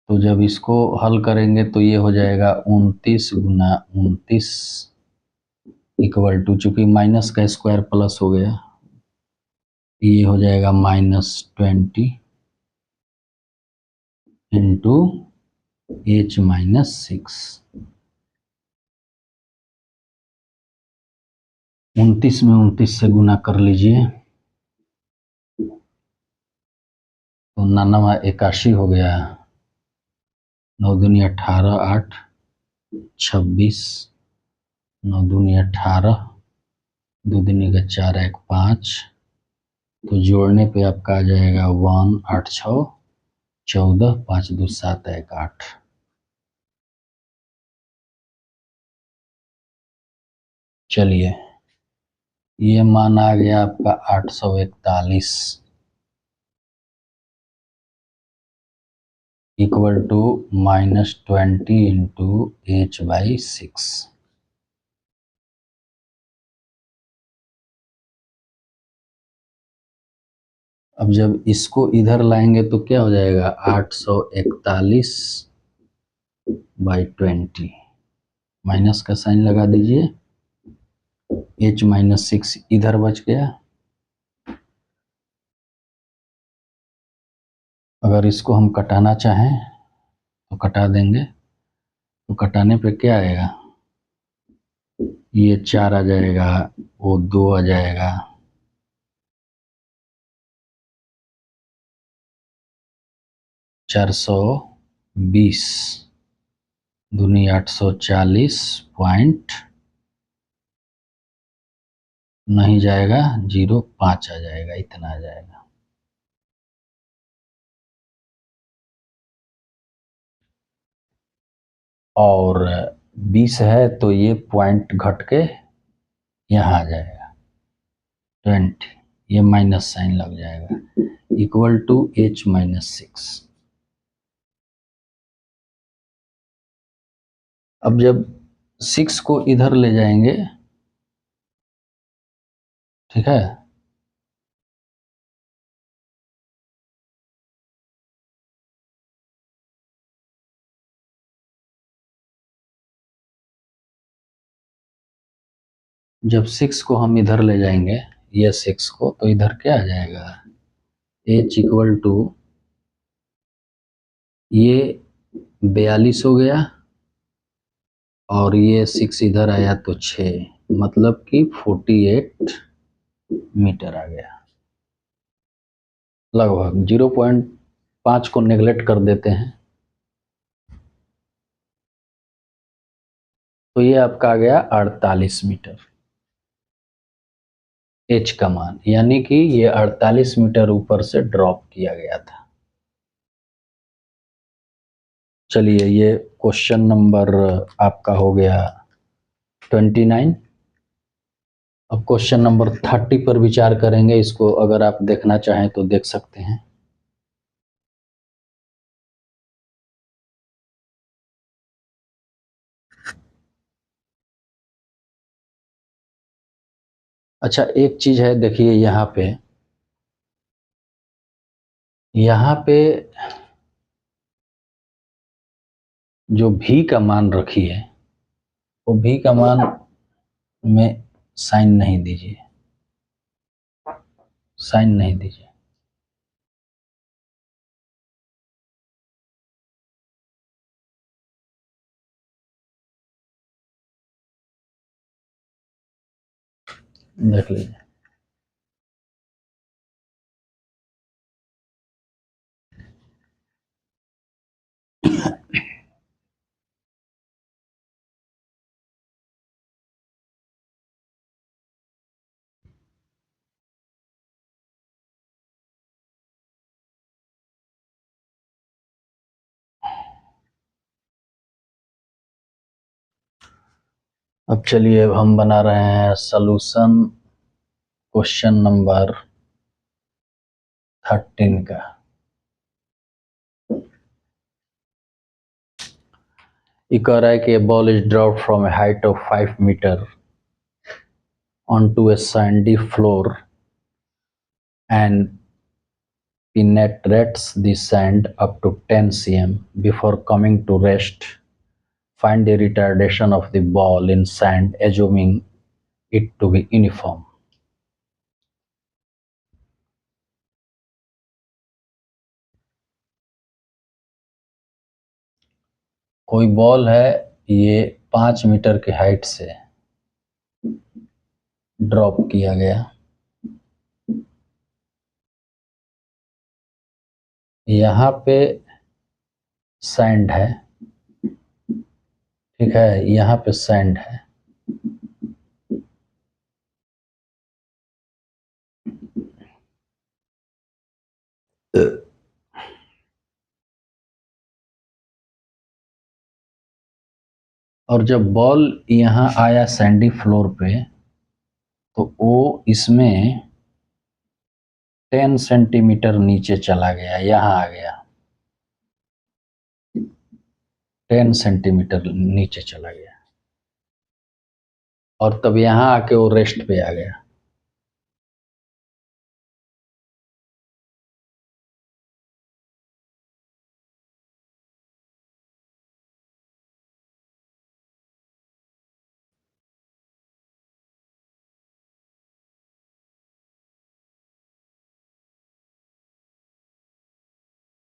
तो जब इसको हल करेंगे तो ये हो जाएगा 29 गुना 29 इक्वल टू, चूंकि माइनस का स्क्वायर प्लस हो गया, ये हो जाएगा -20 इंटू H-6। 29 में 29 से गुना कर लीजिए तो 81 हो गया। 9 दूनी 18, 8 26, 9 दूनी 18, 2 दूनी का 4, 1 5, तो जोड़ने पे आपका आ जाएगा 1 8 6 14, 5 2 7 1 8। चलिए, ये मान आ गया आपका 841 इक्वल टू -20 इंटू H/6। अब जब इसको इधर लाएंगे तो क्या हो जाएगा, 841/20, माइनस का साइन लगा दीजिए, H-6 इधर बच गया। अगर इसको हम कटाना चाहें तो कटा देंगे, तो कटाने पे क्या आएगा, ये 4 आ जाएगा, वो 2 आ जाएगा, 420 दूनी 840 पॉइंट नहीं जाएगा, 0.5 आ जाएगा, इतना आ जाएगा। और 20 है तो ये पॉइंट घट के यहाँ आ जाएगा 20, ये माइनस साइन लग जाएगा, इक्वल टू H-6। अब जब 6 को इधर ले जाएंगे, ठीक है, जब 6 को हम इधर ले जाएंगे, ये 6 को, तो इधर क्या आ जाएगा, H इक्वल टू, ये 42 हो गया और ये 6 इधर आया तो 6, मतलब कि 48 मीटर आ गया। लगभग 0.5 को नेगलेक्ट कर देते हैं तो ये आपका आ गया 48 मीटर H का मान, यानी कि ये 48 मीटर ऊपर से ड्रॉप किया गया था। चलिए, ये क्वेश्चन नंबर आपका हो गया 29। अब क्वेश्चन नंबर 30 पर विचार करेंगे, इसको अगर आप देखना चाहें तो देख सकते हैं। अच्छा, एक चीज है, देखिए यहाँ पे जो भी का मान रखी है, वो भी का मान में साइन नहीं दीजिए, साइन नहीं दीजिए। देख लीजिए, अब चलिए, अब हम बना रहे हैं सॉल्यूशन क्वेश्चन नंबर 13 का। ये कह रहा है कि ball is dropped from a height of 5 metre onto a sandy floor and penetrates the sand up to 10 cm before coming to rest. Find the retardation of the ball in sand, assuming it to be uniform. कोई ball है, ये 5 metre की height से drop किया गया, यहाँ पे sand है, ठीक है, यहाँ पे सैंड है, और जब बॉल यहाँ आया सैंडी फ्लोर पे तो वो इसमें 10 सेंटीमीटर नीचे चला गया, यहाँ आ गया, 10 सेंटीमीटर नीचे चला गया और तब यहाँ आके वो रेस्ट पे आ गया।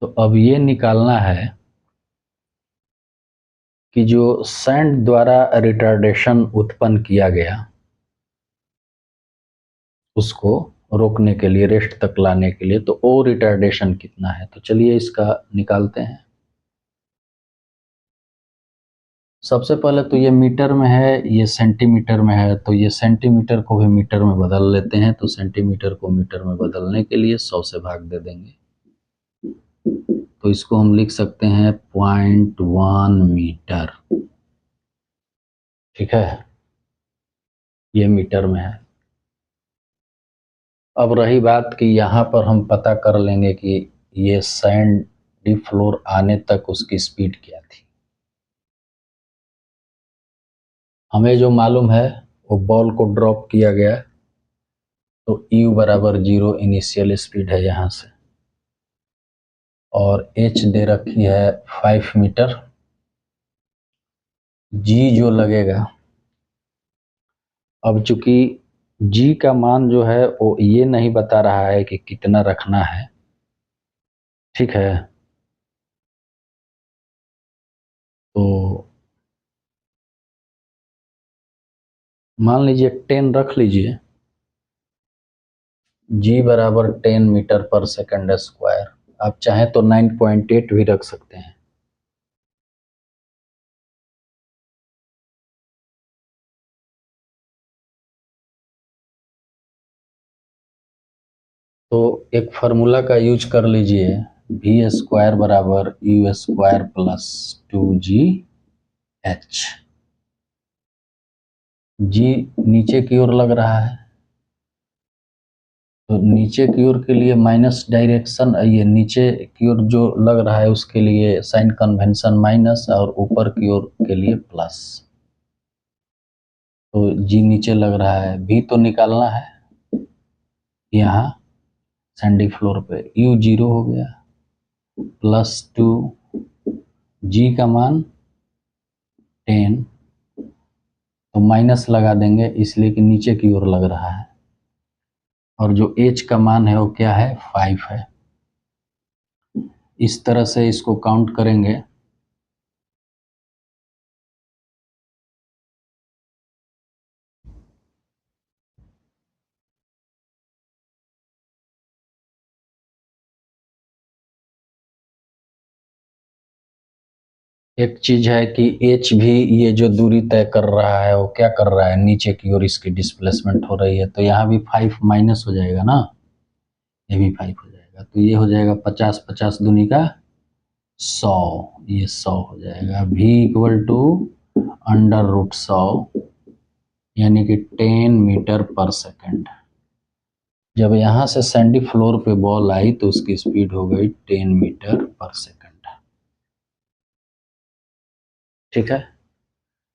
तो अब ये निकालना है कि जो सैंड द्वारा रिटार्डेशन उत्पन्न किया गया उसको रोकने के लिए, रेस्ट तक लाने के लिए, तो ओ रिटार्डेशन कितना है। तो चलिए इसका निकालते हैं। सबसे पहले तो ये मीटर में है, ये सेंटीमीटर में है, तो ये सेंटीमीटर को भी मीटर में बदल लेते हैं। तो सेंटीमीटर को मीटर में बदलने के लिए 100 से भाग दे देंगे, तो इसको हम लिख सकते हैं 0.1 मीटर, ठीक है, ये मीटर में है। अब रही बात कि यहाँ पर हम पता कर लेंगे कि ये सैंडी फ्लोर आने तक उसकी स्पीड क्या थी। हमें जो मालूम है वो बॉल को ड्रॉप किया गया, तो u बराबर 0 इनिशियल स्पीड है यहाँ से, और h दे रखी है 5 मीटर। g जो लगेगा, अब चूंकि g का मान जो है वो ये नहीं बता रहा है कि कितना रखना है, ठीक है, तो मान लीजिए 10 रख लीजिए, g बराबर 10 मीटर पर सेकंड स्क्वायर। आप चाहें तो 9.8 भी रख सकते हैं। तो एक फार्मूला का यूज कर लीजिए, वी स्क्वायर बराबर यू स्क्वायर प्लस 2GH। जी नीचे की ओर लग रहा है, तो नीचे की ओर के लिए माइनस डायरेक्शन, ये नीचे की ओर जो लग रहा है उसके लिए साइन कन्वेंशन माइनस, और ऊपर की ओर के लिए प्लस। तो जी नीचे लग रहा है, भी तो निकालना है यहाँ सैंडी फ्लोर पे। यू 0 हो गया, प्लस 2, जी का मान 10, तो माइनस लगा देंगे इसलिए कि नीचे की ओर लग रहा है, और जो h का मान है वो क्या है, 5 है। इस तरह से इसको काउंट करेंगे, एक चीज है कि h भी ये जो दूरी तय कर रहा है वो क्या कर रहा है, नीचे की ओर इसकी डिस्प्लेसमेंट हो रही है, तो यहाँ भी 5 माइनस हो जाएगा ना, ये भी 5 हो जाएगा, तो ये हो जाएगा 50, 50 दूनी का 100, ये 100 हो जाएगा। v इक्वल टू √100 यानी कि 10 मीटर पर सेकंड। जब यहाँ से सैंडी फ्लोर पे बॉल आई तो उसकी स्पीड हो गई 10 मीटर पर सेकंड, ठीक है।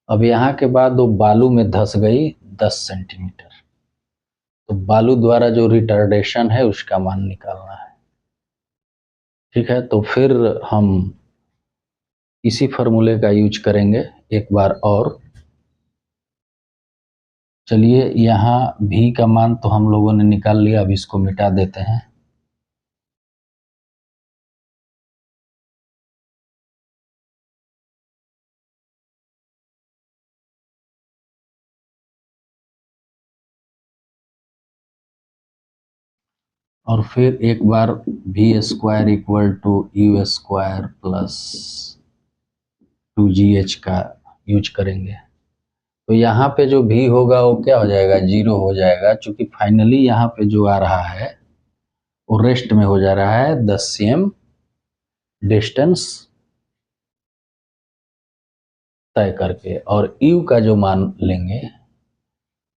अब यहाँ के बाद वो बालू में धंस गई 10 सेंटीमीटर, तो बालू द्वारा जो रिटार्डेशन है उसका मान निकालना है। ठीक है, तो फिर हम इसी फार्मूले का यूज करेंगे एक बार और। चलिए, यहाँ भी का मान तो हम लोगों ने निकाल लिया, अब इसको मिटा देते हैं। और फिर एक बार भी square equal to u square plus 2GH का यूज करेंगे। तो यहाँ पे जो भी होगा वो क्या हो जाएगा, 0 हो जाएगा, क्योंकि फाइनली यहाँ पे जो आ रहा है वो रेस्ट में हो जा रहा है, द सेम डिस्टेंस तय करके। और यू का जो मान लेंगे,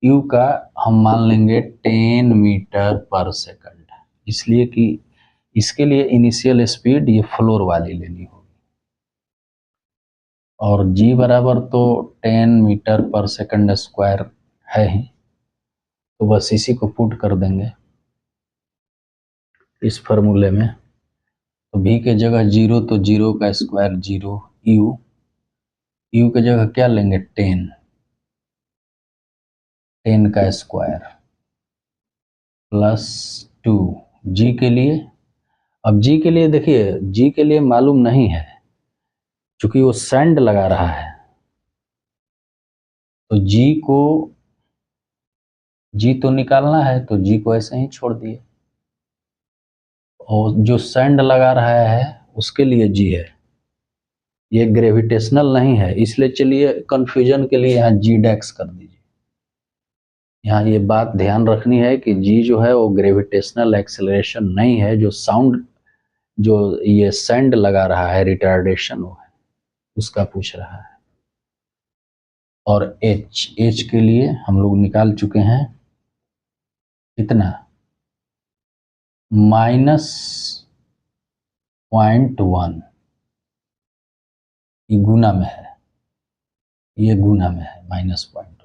यू का हम मान लेंगे 10 मीटर पर सेकंड, इसलिए कि इसके लिए इनिशियल स्पीड ये फ्लोर वाली लेनी होगी। और जी बराबर तो 10 मीटर पर सेकंड स्क्वायर है ही, तो बस इसी को पुट कर देंगे इस फार्मूले में। तो भी के जगह 0, तो 0 का स्क्वायर 0, यू के जगह क्या लेंगे 10 का स्क्वायर प्लस 2 जी के लिए। अब जी के लिए देखिए, जी के लिए मालूम नहीं है क्योंकि वो सैंड लगा रहा है, तो जी तो निकालना है, तो जी को ऐसे ही छोड़ दिए। और जो सैंड लगा रहा है उसके लिए जी है, ये ग्रेविटेशनल नहीं है, इसलिए चलिए कंफ्यूजन के लिए यहाँ जी डैक्स कर दीजिए। यहाँ ये बात ध्यान रखनी है कि जी जो है वो ग्रेविटेशनल एक्सेलरेशन नहीं है, जो साउंड जो ये सैंड लगा रहा है रिटार्डेशन वो है, उसका पूछ रहा है। और एच के लिए हम लोग निकाल चुके हैं कितना, -0.1, ये गुना में है, ये गुना में है -0.1।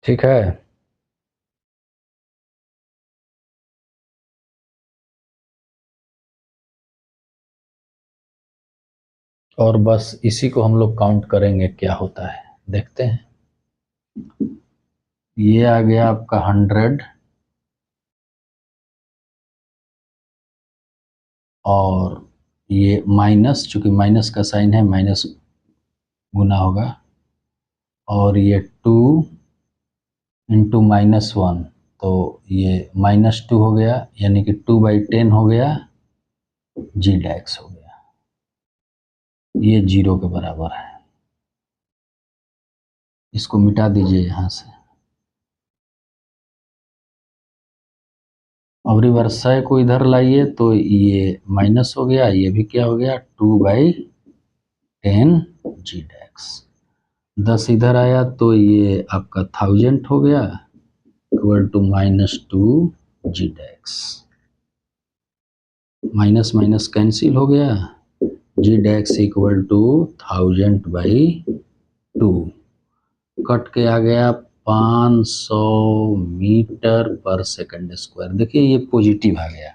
ठीक है, और बस इसी को हम लोग काउंट करेंगे क्या होता है, देखते हैं। ये आ गया आपका 100, और ये माइनस, चूंकि माइनस का साइन है माइनस गुना होगा, और ये 2 इंटू -1, तो ये -2 हो गया, यानी कि 2/10 हो गया, जी डैक्स हो गया, ये 0 के बराबर है। इसको मिटा दीजिए यहाँ से। अब रिवर्साई को इधर लाइए, तो ये माइनस हो गया, ये भी क्या हो गया 2/10 जी डैक्स। 10 इधर आया तो ये आपका 1000 हो गया, इक्वल टू -2 जी डैक्स। माइनस माइनस कैंसिल हो गया, जी डैक्स इक्वल टू 1000/2, कट के आ गया 500 मीटर पर सेकंड स्क्वायर। देखिए ये पॉजिटिव आ गया,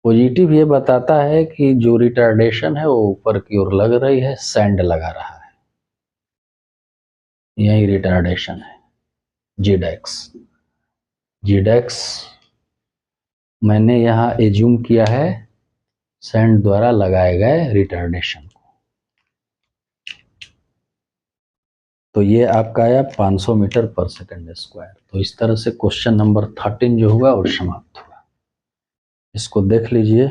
पॉजिटिव ये बताता है कि जो रिटार्डेशन है वो ऊपर की ओर लग रही है, सैंड लगा रहा है, यही रिटार्डेशन है। जीडेक्स मैंने यहाँ एज्यूम किया है सैंड द्वारा लगाए गए रिटार्डेशन को। तो ये आपका आया 500 मीटर पर सेकंड स्क्वायर। तो इस तरह से क्वेश्चन नंबर 13 जो हुआ वो समाप्त हुआ। इसको देख लीजिए।